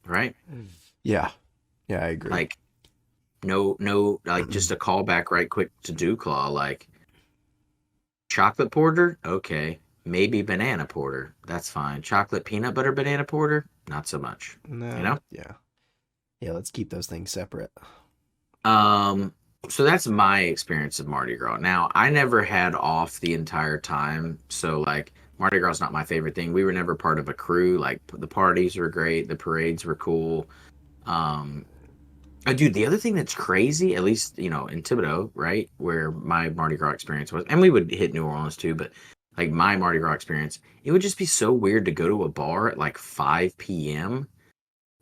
right? Yeah, yeah, I agree. Like, no, like just a callback right quick to Duclaw, like chocolate porter, okay. Maybe banana porter, that's fine. Chocolate peanut butter banana porter, not so much. You No, know? yeah, yeah. Let's keep those things separate. Um, so that's my experience of Mardi Gras. Now, I never had off the entire time, so like Mardi Gras is not my favorite thing. We were never part of a crew. Like the parties were great, the parades were cool. Um, dude, the other thing that's crazy, at least you know in Thibodeau, right, where my Mardi Gras experience was, and we would hit New Orleans too, but like my Mardi Gras experience, it would just be so weird to go to a bar at like 5 p.m.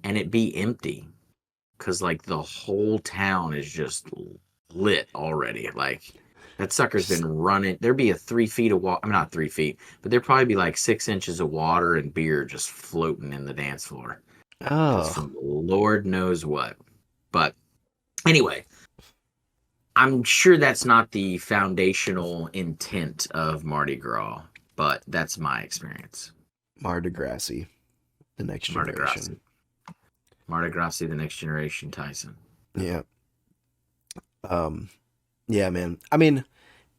and it be empty because like the whole town is just lit already. Like that sucker's been Just- running. There'd be a 3 feet of water. I'm not 3 feet, but there'd probably be like 6 inches of water and beer just floating in the dance floor because Oh, from Lord knows what. But anyway, I'm sure that's not the foundational intent of Mardi Gras, but that's my experience. Mardi Gras, the next Mardi Gras. generation. Mardi Gras, the next generation, Tyson. Yeah. Um. Yeah, man. I mean,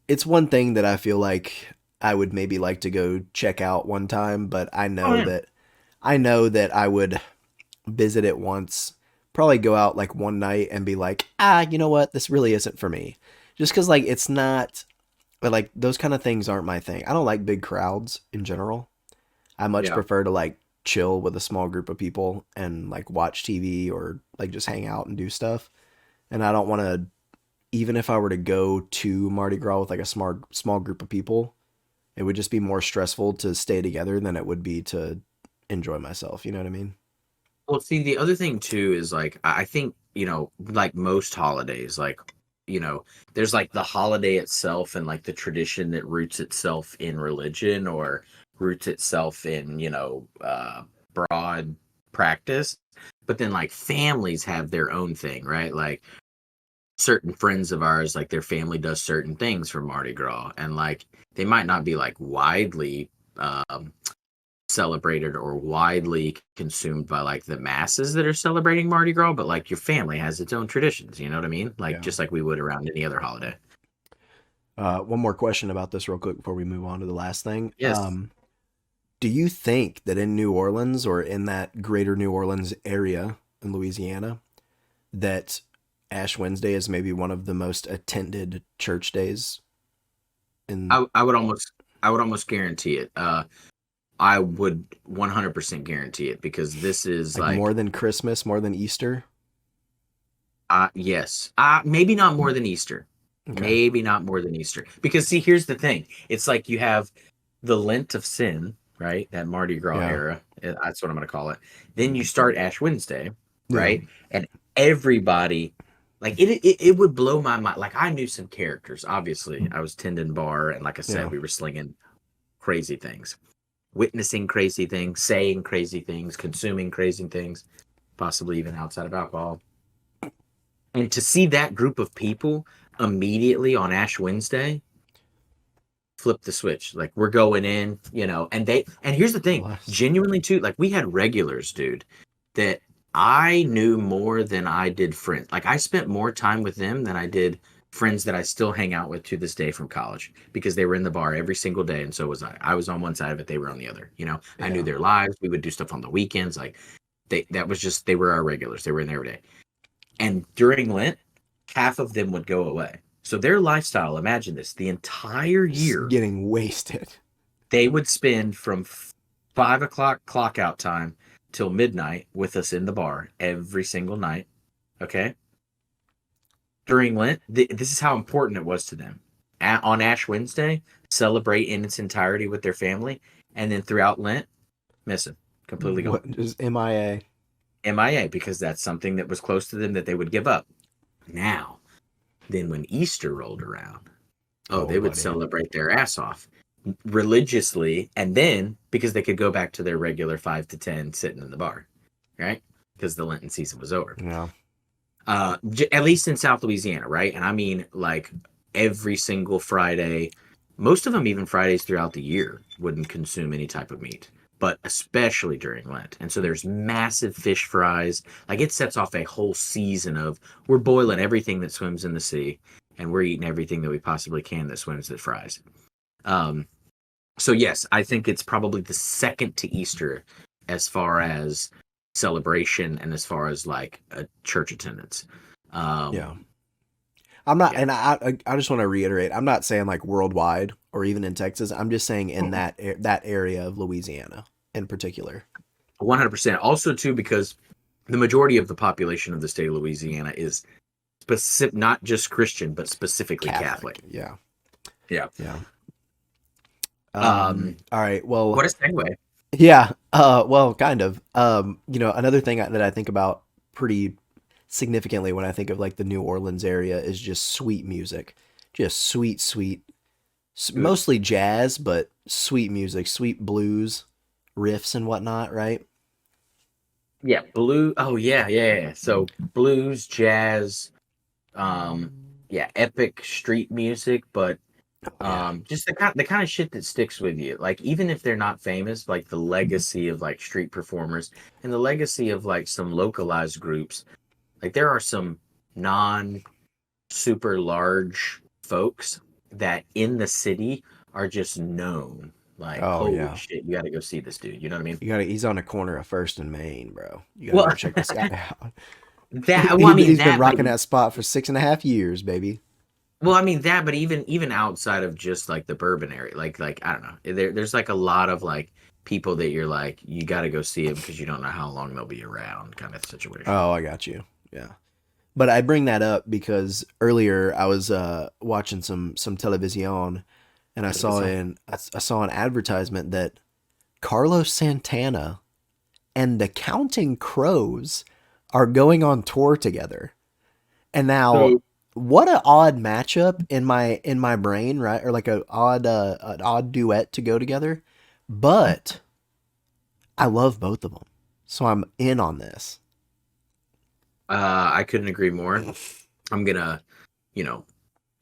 it's one thing that I feel like I would maybe like to go check out one time, but Oh, yeah. I know that I would visit it once, probably go out like one night and be like, ah, you know what? This really isn't for me. Just because like it's not But like those kind of things aren't my thing. I don't like big crowds in general. I much Yeah. prefer to like chill with a small group of people and like watch TV or like just hang out and do stuff. And I don't want to, even if I were to go to Mardi Gras with like a small group of people, it would just be more stressful to stay together than it would be to enjoy myself. You know what I mean? Well, see, the other thing too is like I think, like most holidays, like, there's like the holiday itself and like the tradition that roots itself in religion or roots itself in, broad practice. But then like families have their own thing, right? Like certain friends of ours, like their family does certain things for Mardi Gras, and like they might not be like widely celebrated or widely consumed by like the masses that are celebrating Mardi Gras, but like your family has its own traditions, you know what I mean? Like Yeah. just like we would around any other holiday. One more question about this real quick before we move on to the last thing. Yes. Do you think that in New Orleans or in that greater New Orleans area in Louisiana, that Ash Wednesday is maybe one of the most attended church days in I would almost guarantee it. I would 100% guarantee it because this is like more like than Christmas, more than Easter? yes. Maybe not more than Easter. Okay. Maybe not more than Easter. Because see, here's the thing. It's like you have the Lent of Sin, right? That Mardi Gras Yeah. era. That's what I'm going to call it. Then you start Ash Wednesday, Yeah. right? And everybody, like it would blow my mind. Like I knew some characters. Obviously, I was tending bar, and like I said, Yeah. we were slinging crazy things, witnessing crazy things, saying crazy things, consuming crazy things, possibly even outside of alcohol. And to see that group of people immediately on Ash Wednesday flip the switch, like we're going in, and here's the thing, Bless. genuinely too, like we had regulars, dude, that I knew more than I did friends. Like I spent more time with them than I did friends that I still hang out with to this day from college because they were in the bar every single day, and so was I was on one side of it, they were on the other. I knew Yeah. their lives, we would do stuff on the weekends, like that was just, they were our regulars, they were in there every day. And during Lent, half of them would go away. So their lifestyle, imagine this, the entire Just year, getting wasted. they would spend from 5 o'clock clock out time till midnight with us in the bar every single night. Okay. During Lent, this is how important it was to them. On Ash Wednesday, celebrate in its entirety with their family. And then throughout Lent, missing, completely gone. What is MIA? MIA, because that's something that was close to them that they would give up. Now, then when Easter rolled around, oh, Oh, they would buddy. celebrate their ass off religiously, and then because they could go back to their regular 5 to 10 sitting in the bar, right? Because the Lenten season was over. Yeah. At least in South Louisiana, right? And I mean, like every single Friday, most of them even Fridays throughout the year wouldn't consume any type of meat, but especially during Lent. And so there's massive fish fries. Like it sets off a whole season of we're boiling everything that swims in the sea, and we're eating everything that we possibly can that swims that fries. Um, so yes, I think it's probably the second to Easter as far as celebration and as far as like a church attendance. Um, Yeah. I'm not, yeah. and I just want to reiterate, I'm not saying like worldwide or even in Texas. I'm just saying in that area of Louisiana in particular. 100%. Also, too, because the majority of the population of the state of Louisiana is not just Christian, but specifically Catholic. Catholic. Yeah. Yeah. Yeah. Um, All right. Well, what a segue. yeah. Well, kind of. Another thing that I think about pretty significantly when I think of like the New Orleans area is just sweet music. Just sweet, sweet, Dude. mostly jazz, but sweet music, sweet blues, riffs and whatnot, right? Yeah, blue. Oh, yeah, yeah, yeah. So blues, jazz, um, yeah, epic street music, but Oh yeah. just the kind of shit that sticks with you. Like even if they're not famous, like the legacy of like street performers and the legacy of like some localized groups. Like there are some non super large folks that in the city are just known. Like Oh holy yeah. shit, you got to go see this dude. You know what I mean? He's on the corner of First and Main, bro. You gotta Well, go check this guy out. that well, I mean He's been that, but rocking that spot for 6.5 years, baby. Well, I mean that, but even outside of just like the bourbon area, like I don't know, there's like a lot of like people that you're like you got to go see them because you don't know how long they'll be around, kind of situation. Oh, I got you. Yeah. But I bring that up because earlier I was watching some television and Television. I saw an advertisement that Carlos Santana and the Counting Crows are going on tour together. And now, So what an odd matchup in my brain, right? Or like a odd an odd duet to go together. But I love both of them, so I'm in on this. I couldn't agree more. I'm gonna, you know,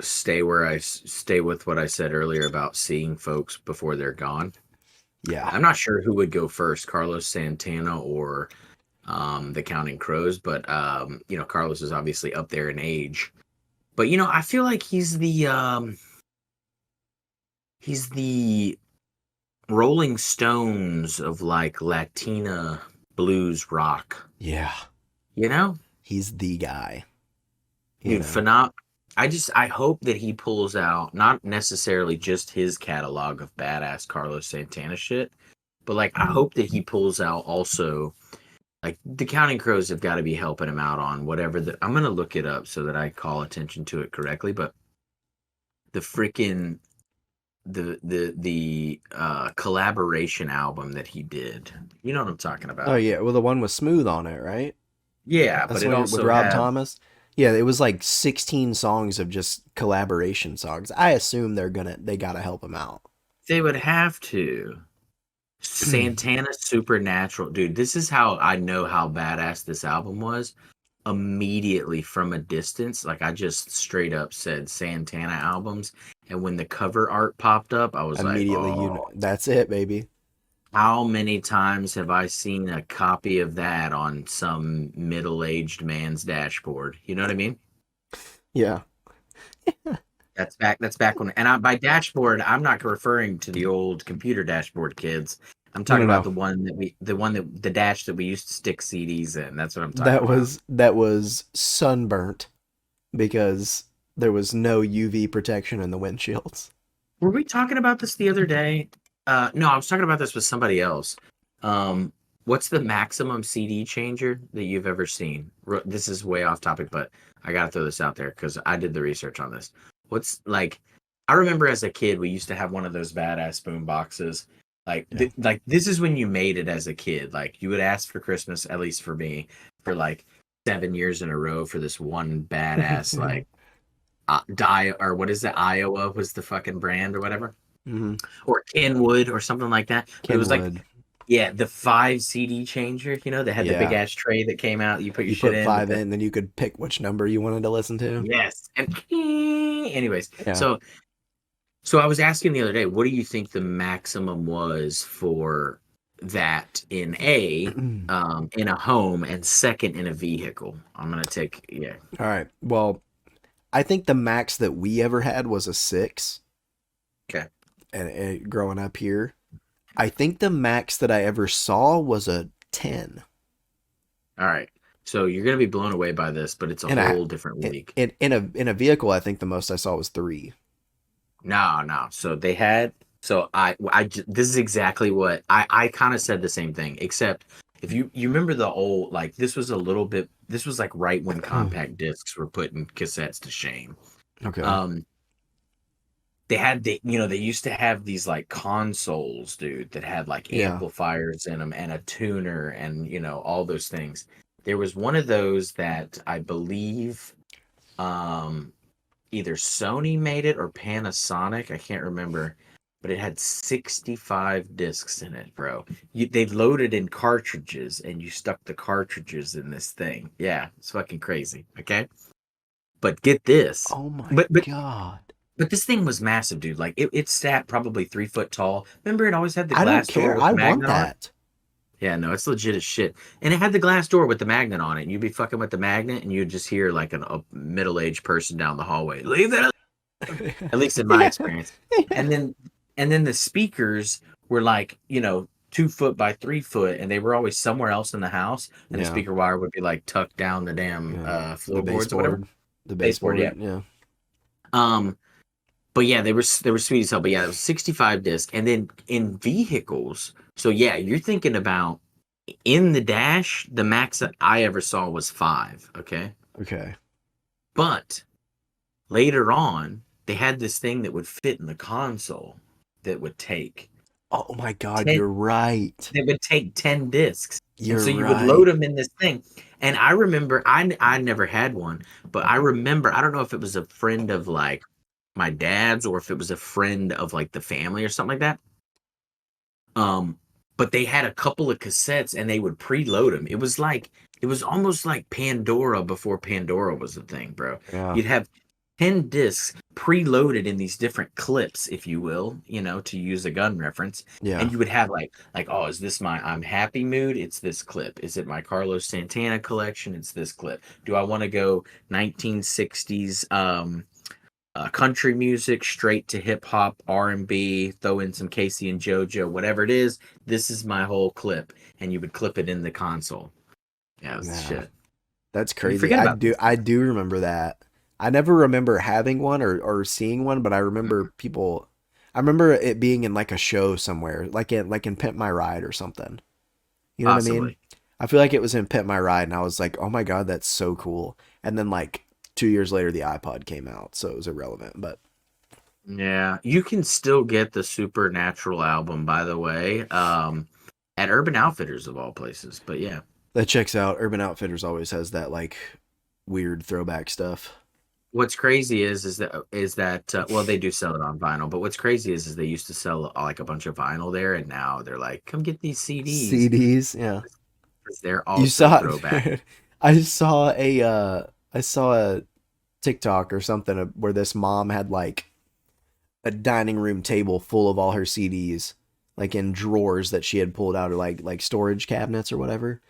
stay with what I said earlier about seeing folks before they're gone. Yeah, I'm not sure who would go first, Carlos Santana or the Counting Crows, but Carlos is obviously up there in age. But I feel like he's the Rolling Stones of like Latina blues rock. yeah, You know, he's the guy. You dude, know, I hope that he pulls out not necessarily just his catalog of badass Carlos Santana shit, but like I hope that he pulls out also like the Counting Crows have got to be helping him out on whatever I'm gonna look it up so that I call attention to it correctly. But the freaking the collaboration album that he did, you know what I'm talking oh about? yeah, well the one with Smooth on it, right? Yeah, but That's it when with also Rob had Thomas. Yeah, it was like 16 songs of just collaboration songs. I assume they gotta help him out. they would have to. Santana Supernatural. Dude, this is how I know how badass this album was. Immediately from a distance, like I just straight up said Santana albums. And when the cover art popped up, I was like, Immediately, oh, that's it, baby. how many times have I seen a copy of that on some middle-aged man's dashboard? You know what I mean? Yeah. That's back when, and by dashboard, I'm not referring to the old computer dashboard kids. I'm No, talking no, about no. the dash that we used to stick CDs in. That's what I'm talking That about. was sunburnt because there was no UV protection in the windshields. Were we talking about this the other day? No, I was talking about this with somebody else. Um, what's the maximum CD changer that you've ever seen? This is way off topic, but I gotta throw this out there because I did the research on this. What's like? I remember as a kid, we used to have one of those badass boom boxes. Yeah. Like this is when you made it as a kid. Like you would ask for Christmas, at least for me, for like 7 years in a row for this one badass like or what is it? Iowa was the fucking brand or whatever, Hmm. or Kenwood or something like that. But it was like, Kenwood. yeah, the five CD changer. They had the big Yeah. ass tray that came out. You put your You shit put in with five the in, then you could pick which number you wanted to listen to. yes, and anyways, Yeah. so I was asking the other day, what do you think the maximum was for that in a home, and second in a vehicle? I'm gonna take yeah. All right. Well, I think the max that we ever had was a 6 Okay. and growing up here. I think the max that I ever saw was a 10. All right. So you're gonna be blown away by this, but it's a And I whole different league. in a vehicle, I think the most I saw was 3. No, no. So they had. So this is exactly what I kind of said the same thing, except if you remember the old like this was a little bit. This was like right when compact discs were putting cassettes to shame. Okay. Um, they used to have these like consoles, dude, that had like Yeah. amplifiers in them and a tuner and all those things. There was one of those that I believe um either Sony made it or Panasonic. I can't remember, but it had 65 discs in it, bro. They loaded in cartridges, and you stuck the cartridges in this thing. Yeah, it's fucking crazy. Okay, but get this. Oh my But but god. but this thing was massive, dude. Like it sat probably 3 foot tall. Remember, it always had the I don't glass door care. with I the want magnet on it. that. Yeah, no, it's legit as shit. And it had the glass door with the magnet on it. And you'd be fucking with the magnet, and you'd just hear like a middle-aged person down the hallway. Leave that, at least in my Yeah. experience. Yeah. And then the speakers were like 2 foot by 3 foot, and they were always somewhere else in the house, and the Yeah. speaker wire would be like tucked down the damn Yeah. The floorboards or whatever. baseboard. The Baseboard, yeah. baseboard. Yeah. Um, but yeah, they were sweet as hell. But yeah, it was 65 disc, and then in vehicles. So yeah, you're thinking about in the dash. The max that I ever saw was five. Okay, Okay. but later on, they had this thing that would fit in the console that would take Oh my God, 10 you're right. that would take 10 discs. And You're so you would load right. them in this thing. And I remember I never had one, but I remember I don't know if it was a friend of like my dad's or if it was a friend of like the family or something like that. Um, but they had a couple of cassettes and they would preload them. It was almost like Pandora before Pandora was a thing, bro. Yeah. You'd have 10 discs preloaded in these different clips, if you will, to use a gun reference. Yeah. And you would have like, oh, is this my I'm happy mood? It's this clip. Is it my Carlos Santana collection? It's this clip. Do I want to go 1960s country music straight to hip hop, R&B, throw in some Casey and JoJo, whatever it is. This is my whole clip, and you would clip it in the console. Yeah, it was Yeah. shit. That's You crazy. forget about these I things. do remember that. I never remember having one or seeing one, but I remember Mhm. people I remember it being in like a show somewhere, like in Pimp My Ride or something. You know what I mean? Possibly. I feel like it was in Pimp My Ride and I was like, "Oh my God, that's so cool." And then like 2 years later the iPod came out, so it was irrelevant, but Yeah, you can still get the Supernatural album, by the way, at Urban Outfitters of all places. But yeah, that checks out. Urban Outfitters always has that like weird throwback stuff. what's crazy is that well, they do sell it on vinyl, but what's crazy is they used to sell like a bunch of vinyl there, and now they're like, come get these CDs CDs, yeah. because they're You also saw throwback. I saw I saw a TikTok or something where this mom had like a dining room table full of all her CDs, like in drawers that she had pulled out or like storage cabinets or whatever.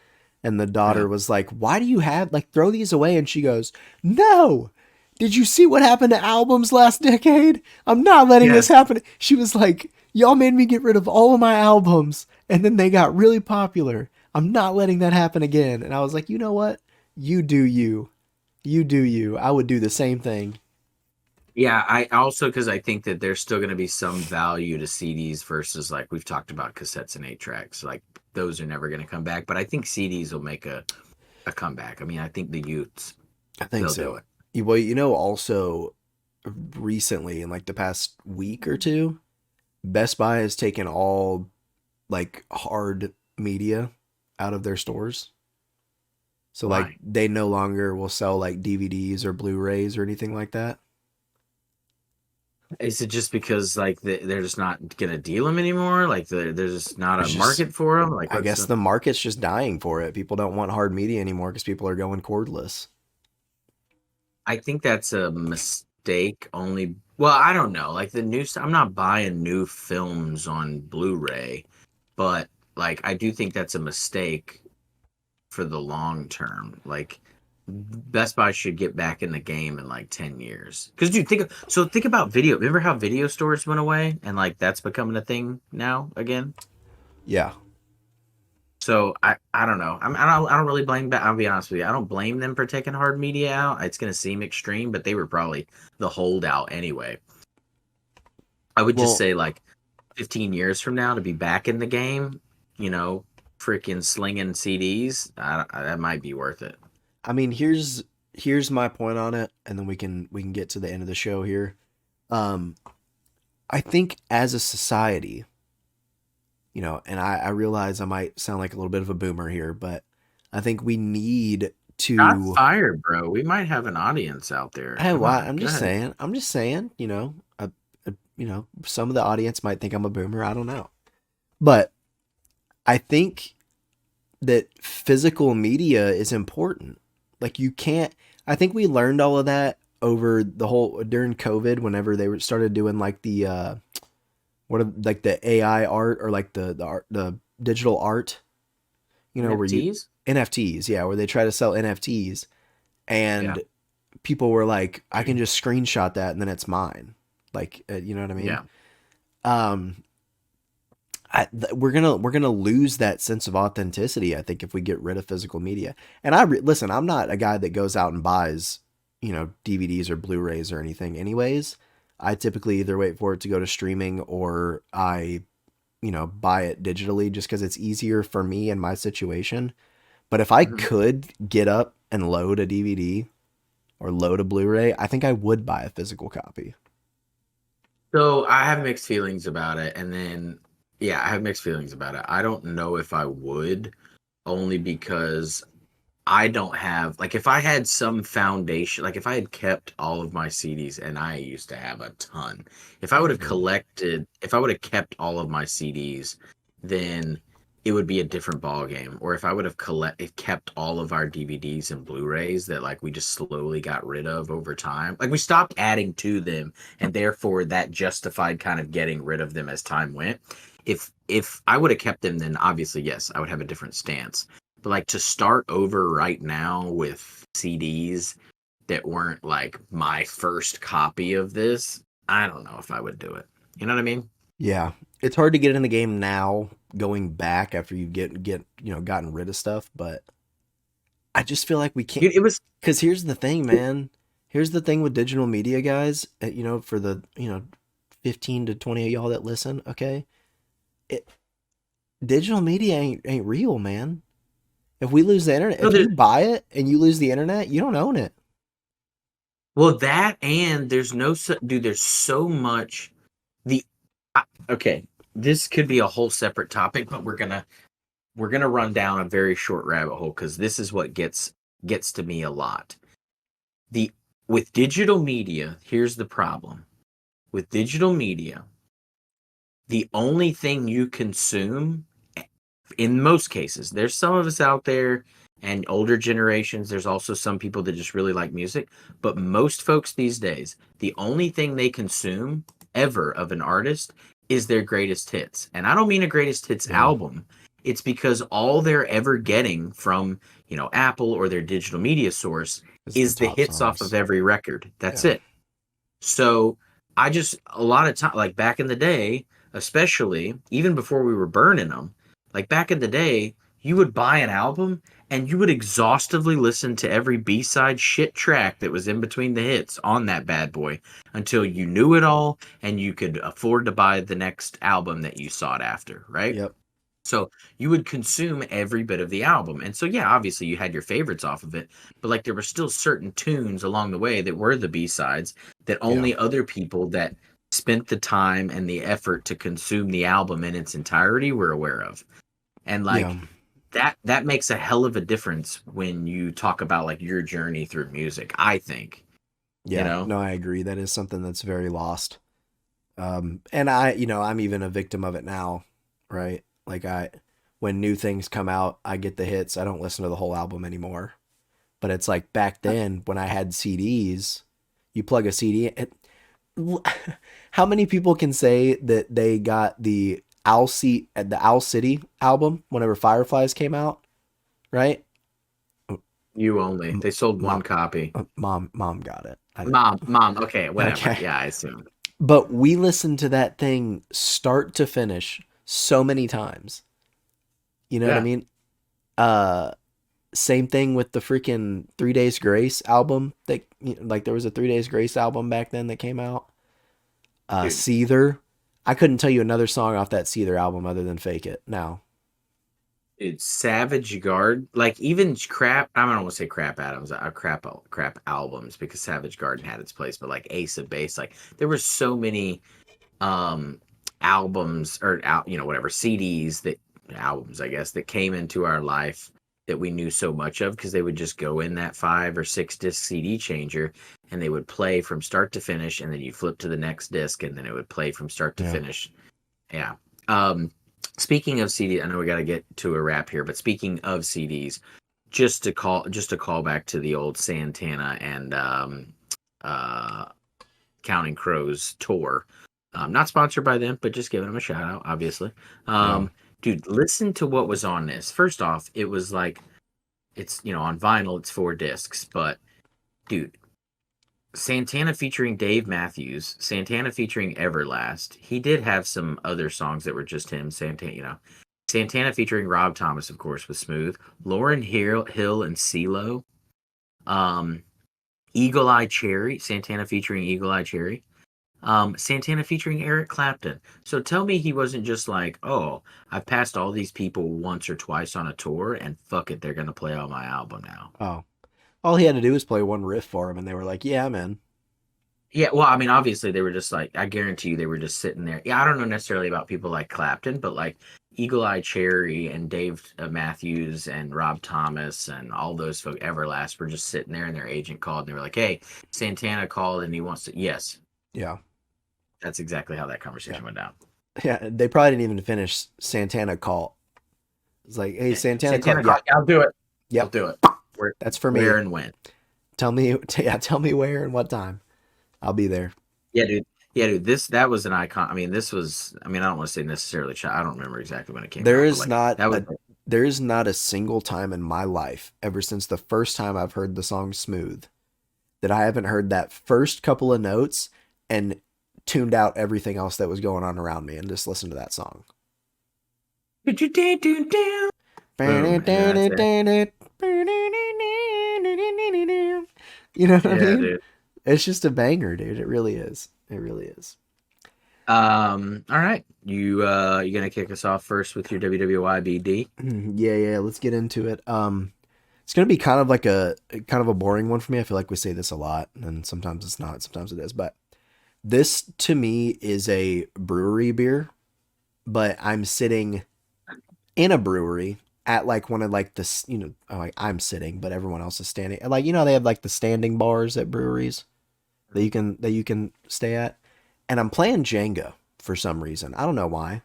And the Yeah. daughter was like, "Why do you have like throw these away?" And she goes, "No. Did you see what happened to albums last decade? I'm not letting this Yes. happen." She was like, "Y'all made me get rid of all of my albums and then they got really popular. I'm not letting that happen again." And I was like, "You know what? You do you. You do you. I would do the same thing." Yeah, I also because I think that there's still going to be some value to CDs versus like we've talked about cassettes and eight tracks. Like those are never going to come back, but I think CDs will make a comeback. I mean, I think the youths I think they'll do so. it. Well, also recently in like the past week or two, Best Buy has taken all like hard media out of their stores. So like Why? they no longer will sell like DVDs or Blu-rays or anything like that. Is it just because like they're just not going to deal them anymore? Like there's just not a It's just market for them? Like I what's guess the? the market's just dying for it. People don't want hard media anymore because people are going cordless. I think that's a mistake. Only well, I don't know. Like the new, I'm not buying new films on Blu-ray, but like I do think that's a mistake for the long term. Like Best Buy should get back in the game in like 10 years. Because dude, think about video. Remember how video stores went away and like that's becoming a thing now again? Yeah. So I don't know. I don't really blame I'll be honest with you. I don't blame them for taking hard media out. It's gonna seem extreme, but they were probably the holdout anyway. I would just Well, say like 15 years from now to be back in the game, you know, freaking slinging CDs, that might be worth it. I mean, here's my point on it, and then we can get to the end of the show here. Um, I think as a society, and I realize I might sound like a little bit of a boomer here, but I think we need Shots to. fired, bro. We might have an audience out there. Come on, I'm go just ahead. saying. I'm just saying. Some of the audience might think I'm a boomer. I don't know, but I think that physical media is important. Like you can't. I think we learned all of that over the whole during COVID. Whenever they started doing like the like the AI art or like the art, the digital art, where you NFTs? NFTs, yeah, where they try to sell NFTs Yeah, and people were like, I can just screenshot that and then it's mine. Like, you know what I mean? yeah. Um, we're gonna lose that sense of authenticity. I think if we get rid of physical media. And listen, I'm not a guy that goes out and buys, DVDs or Blu-rays or anything anyways. I typically either wait for it to go to streaming or I, buy it digitally just because it's easier for me in my situation. But if I Mhm. could get up and load a DVD or load a Blu-ray, I think I would buy a physical copy. So I have mixed feelings about it, and then yeah, I have mixed feelings about it. I don't know if I would, only because I don't have like if I had some foundation, like if I had kept all of my CDs, and I used to have a ton. Hmm. If I would have kept all of my CDs, then it would be a different ball game. Or if I would have kept all of our DVDs and Blu-rays that like we just slowly got rid of over time. Like we stopped adding to them, and therefore that justified kind of getting rid of them as time went. If I would have kept them, then obviously yes, I would have a different stance. But like to start over right now with CDs that weren't like my first copy of this, I don't know if I would do it. You know what I mean? Yeah, it's hard to get in the game now going back after you get gotten rid of stuff, but I just feel like we can't. Dude, it was Because here's the thing, man. Here's the thing with digital media, guys. For the 15 to 20 of y'all that listen, okay, it, digital media ain't real, man. If we lose the internet, no if you there's buy it and you lose the internet, you don't own it. well that and there's no dude, there's so much the okay, this could be a whole separate topic, but we're gonna run down a very short rabbit hole because this is what gets to me a lot. The With digital media, here's the problem. With digital media, the only thing you consume, in most cases, there's some of us out there and older generations, there's also some people that just really like music, but most folks these days, the only thing they consume ever of an artist is their greatest hits. And I don't mean a greatest hits Yeah, album. It's because all they're ever getting from, Apple or their digital media source it's the is the top hits off of songs. every record. That's Yeah, it. So I just a lot of time, like back in the day, especially even before we were burning them, like back in the day, you would buy an album and you would exhaustively listen to every B-side shit track that was in between the hits on that bad boy until you knew it all and you could afford to buy the next album that you sought after, right? yep, So you would consume every bit of the album. And so, yeah, obviously you had your favorites off of it, but like there were still certain tunes along the way that were the B sides that yeah, only other people that spent the time and the effort to consume the album in its entirety were aware of. And yeah, like that makes a hell of a difference when you talk about like your journey through music, I think, you yeah. know? No, I agree. That is something that's very lost. And I'm even a victim of it now, right? Like when new things come out, I get the hits. I don't listen to the whole album anymore. But it's like back then when I had CDs, you plug a CD. How many people can say that they got the Owl City album whenever Fireflies came out, right? You only. They sold one Mom, copy. mom got it. I didn't. Mom, okay, whatever. Okay. Yeah, I assume. But we listened to that thing start to finish so many times. You know what I Yeah, mean? Uh, Same thing with the freaking 3 Days Grace album. Like there was a 3 Days Grace album back then that came out. dude. Seether. I couldn't tell you another song off that Seether album other than Fake It. Now, Dude, Savage Garden, like even crap. I don't want to say crap Adams, crap albums because Savage Garden had its place, but like Ace of Base, like there were so many um albums or out, whatever CDs that albums, I guess, that came into our life that we knew so much of because they would just go in that 5 or 6 disc CD changer and they would play from start to finish, and then you flip to the next disc and then it would play from start to yeah, finish. Yeah. Um, Speaking of CD, I know we got to get to a wrap here, but speaking of CDs, just to call back to the old Santana and uh, Counting Crows tour. Not sponsored by them, but just giving them a shout out, obviously. yeah, Um, Dude, listen to what was on this. First off, it was like it's on vinyl, it's 4 discs, but dude, Santana featuring Dave Matthews, Santana featuring Everlast. He did have some other songs that were just him. Santana featuring Rob Thomas, of course, with Smooth. Lauren Hill and CeeLo. Um, Eagle Eye Cherry, Santana featuring Eagle Eye Cherry. Santana featuring Eric Clapton. So tell me he wasn't just like, oh, I've passed all these people once or twice on a tour, and fuck it, they're gonna play on my album now. Oh, all he had to do was play one riff for him, and they were like, "Yeah, man." Yeah, well, I mean, obviously they were just like, I guarantee you they were just sitting there. Yeah, I don't know necessarily about people like Clapton, but like Eagle Eye Cherry and Dave Matthews and Rob Thomas and all those folk, Everlast, were just sitting there and their agent called and they were like, hey, Santana called and he wants to. Yes, Yeah, that's exactly how that yeah, conversation went down. yeah. They probably didn't even finish Santana call. It's like, "Hey, Santana call." Santana Yeah, called, yeah, I'll do it. I'll yep. do it. Where, That's for where me. and when? Tell me, yeah, tell me where and what time. I'll be there. Yeah, dude. Yeah, dude. That was an icon. I mean, this was. I mean, I don't want to say necessarily. I don't remember exactly when it came There out, but is like not that was. a there is not a single time in my life ever since the first time I've heard the song Smooth that I haven't heard that first couple of notes and tuned out everything else that was going on around me and just listened to that song. Boom, and then that's it. You know what I Yeah, mean? dude. It's just a banger, dude. It really is. It really is. All right. You gonna kick us off first with your WWYBD? Yeah, yeah. Let's get into it. It's gonna be kind of a boring one for me. I feel like we say this a lot, and sometimes it's not. Sometimes it is. But this to me is a brewery beer. But I'm sitting in a brewery at like one of like this, like I'm sitting, but everyone else is standing. And like they have like the standing bars at breweries that you can stay at. And I'm playing Jenga for some reason. I don't know why,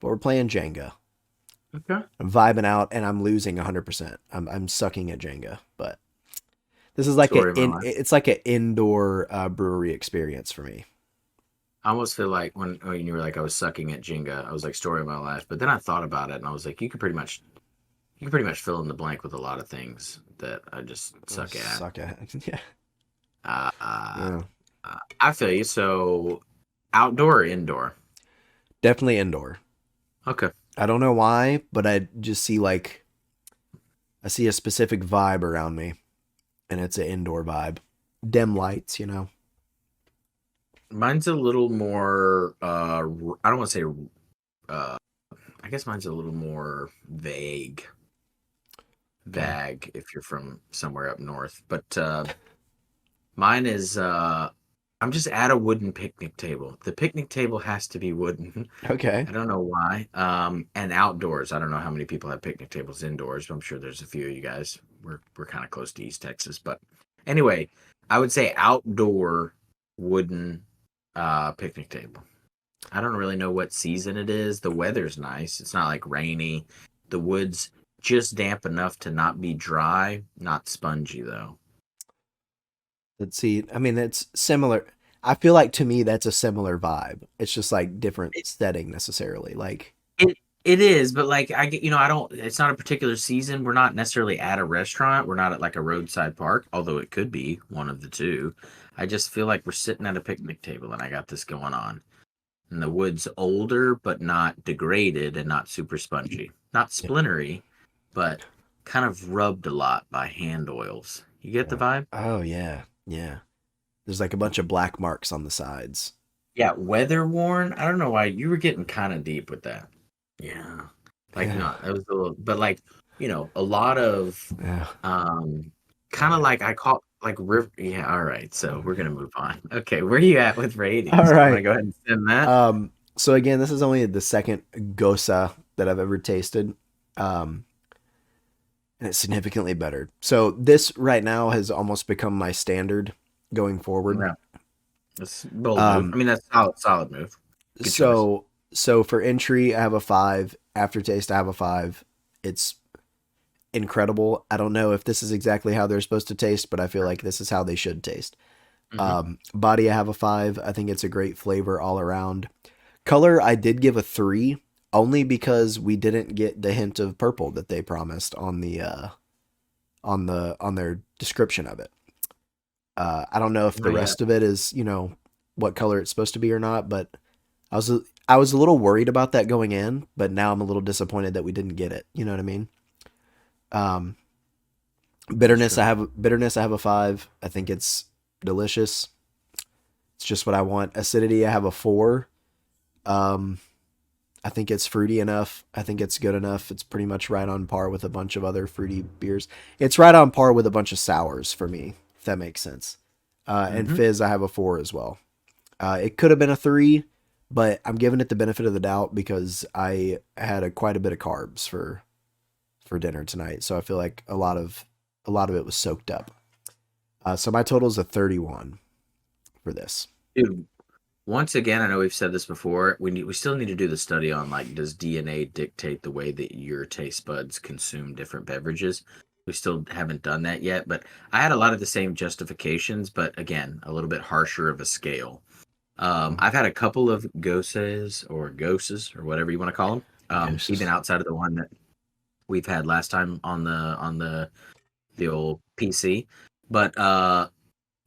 but we're playing Jenga. Okay. I'm vibing out and I'm losing 100%. I'm sucking at Jenga, but this is like Story of my life. it's like an indoor brewery experience for me. I almost feel like when you were like I was sucking at Jenga, I was like story of my life. But then I thought about it and I was like, you can pretty much fill in the blank with a lot of things that I just I suck at. suck at yeah. Uh, uh, Yeah. I feel you. So outdoor or indoor? Definitely indoor. Okay. I don't know why, but I just see like I see a specific vibe around me, and it's an indoor vibe. Dim lights, you know. Mine's a little more I don't want to say uh I guess mine's a little more Okay. vague if you're from somewhere up north. But mine is I'm just at a wooden picnic table. The picnic table has to be wooden. Okay. I don't know why. And outdoors. I don't know how many people have picnic tables indoors, but I'm sure there's a few of you guys. We're kind of close to East Texas, but anyway, I would say outdoor wooden picnic table. I don't really know what season it is. The weather's nice. It's not like rainy. The wood's just damp enough to not be dry, not spongy though. Let's see. I mean, it's similar. I feel like to me that's a similar vibe. It's just like different setting necessarily. Like, It is, but like I get, I don't. It's not a particular season. We're not necessarily at a restaurant. We're not at like a roadside park, although it could be one of the two. I just feel like we're sitting at a picnic table, and I got this going on. And the wood's older, but not degraded, and not super spongy, not yeah, splintery, but kind of rubbed a lot by hand oils. You get the yeah. vibe? Oh yeah, yeah. There's like a bunch of black marks on the sides. Yeah, weather worn. I don't know why you were getting kind of deep with that. Yeah. Like Yeah, not that was a little but like, a lot of yeah. um All kind of right. like I call like river yeah, all right. So we're gonna move on. Okay, where are you at with All ratings? You want to right. go ahead and send that? So again, this is only the second Gosa that I've ever tasted. Um, and it's significantly better. So this right now has almost become my standard going forward. Yeah. That's a bold move. I Um, mean that's solid move. Good choice. so for entry, I have a 5. Aftertaste, I have a 5. It's incredible. I don't know if this is exactly how they're supposed to taste, but I feel like this is how they should taste. Hmm. Body, I have a 5. I think it's a great flavor all around. Color, I did give a 3, only because we didn't get the hint of purple that they promised on on their description of it. I don't know if Oh the yeah. rest of it is what color it's supposed to be or not, but I was I was a little worried about that going in, but now I'm a little disappointed that we didn't get it. You know what I mean? Um, Sure. bitterness, I have a 5. I think it's delicious. It's just what I want. Acidity, I have a 4. Um, I think it's fruity enough. I think it's good enough. It's pretty much right on par with a bunch of other fruity beers. It's right on par with a bunch of sours for me, if that makes sense. And Mm-hmm. fizz, I have a 4 as well. It could have been a 3, but I'm giving it the benefit of the doubt because I had quite a bit of carbs for dinner tonight, so I feel like a lot of it was soaked up. So my total is a 31 for this. Dude, once again, I know we've said this before. We still need to do the study on like does DNA dictate the way that your taste buds consume different beverages. We still haven't done that yet, but I had a lot of the same justifications, but again, a little bit harsher of a scale. I've had a couple of goses or whatever you want to call them, even Ghosts. outside of the one that we've had last time on the old PC. But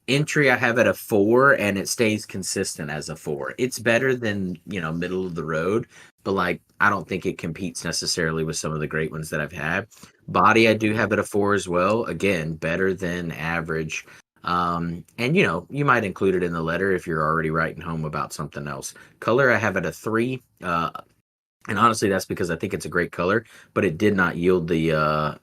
entry I have at a 4 and it stays consistent as a 4. It's better than, middle of the road, but like I don't think it competes necessarily with some of the great ones that I've had. Body I do have at a 4 as well. Again, better than average. And you might include it in the letter if you're already writing home about something else. Color I have at a 3. And honestly, that's because I think it's a great color, but it did not yield the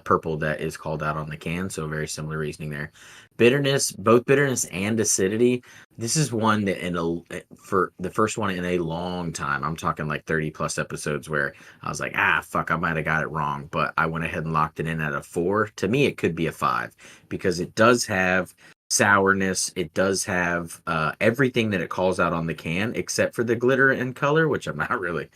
purple that is called out on the can. So very similar reasoning there. Bitterness, both bitterness and acidity. This is one that for the first one in a long time. I'm talking like 30 plus episodes where I was like, fuck, I might have got it wrong, but I went ahead and locked it in at a 4. To me, it could be a 5 because it does have sourness. It does have everything that it calls out on the can, except for the glitter and color, which I'm not really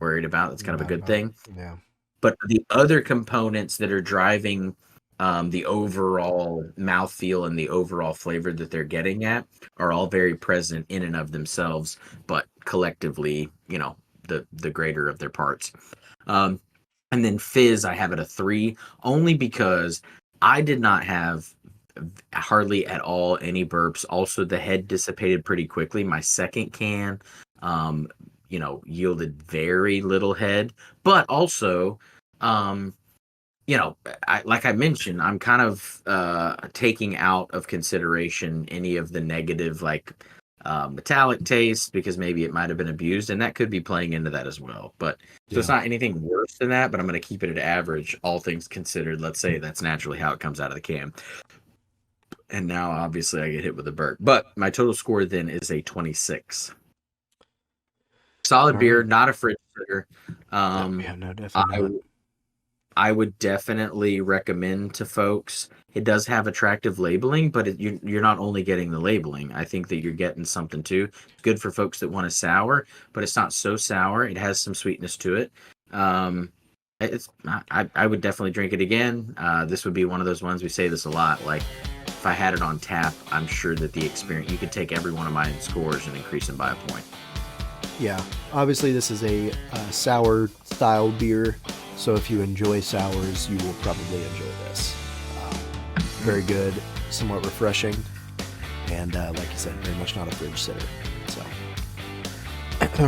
worried about. That's kind of a Not good about. thing. Yeah. But the other components that are driving the overall mouthfeel and the overall flavor that they're getting at are all very present in and of themselves, but collectively, the greater of their parts. Um, and then fizz, I have it a 3, only because I did not have hardly at all any burps. Also, the head dissipated pretty quickly. My second can, um, yielded very little head, but also, um, like I mentioned, I'm kind of taking out of consideration any of the negative, like metallic taste, because maybe it might have been abused, and that could be playing into that as well. But so it's Yeah. not anything worse than that, but I'm going to keep it at average, all things considered. Let's say that's naturally how it comes out of the can. And now obviously I get hit with a burp. But my total score then is a 26. Solid All beer, right. not a fridge sitter. No, Um, yeah, no, definitely I not. I would definitely recommend to folks. It does have attractive labeling, but you're not only getting the labeling. I think that you're getting something too. It's good for folks that want a sour, but it's not so sour. It has some sweetness to it. Um, I would definitely drink it again. This would be one of those ones, we say this a lot. Like if I had it on tap, I'm sure that the experience, you could take every one of my scores and increase them by a point. Yeah. Obviously, this is a sour style beer, so if you enjoy sours, you will probably enjoy this. Very good, somewhat refreshing, and like you said, very much not a fridge sitter. So,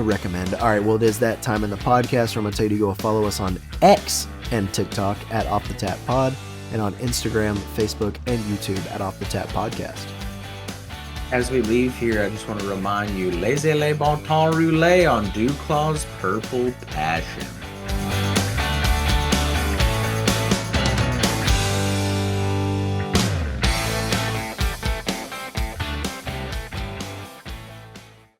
recommend. All right, well, it is that time in the podcast where I'm going to tell you to go follow us on X and TikTok at Off the Tap Pod, and on Instagram, Facebook, and YouTube at Off the Tap Podcast. As we leave here, I just want to remind you, laissez les bon temps rouler on Duclaw's Purple Passion.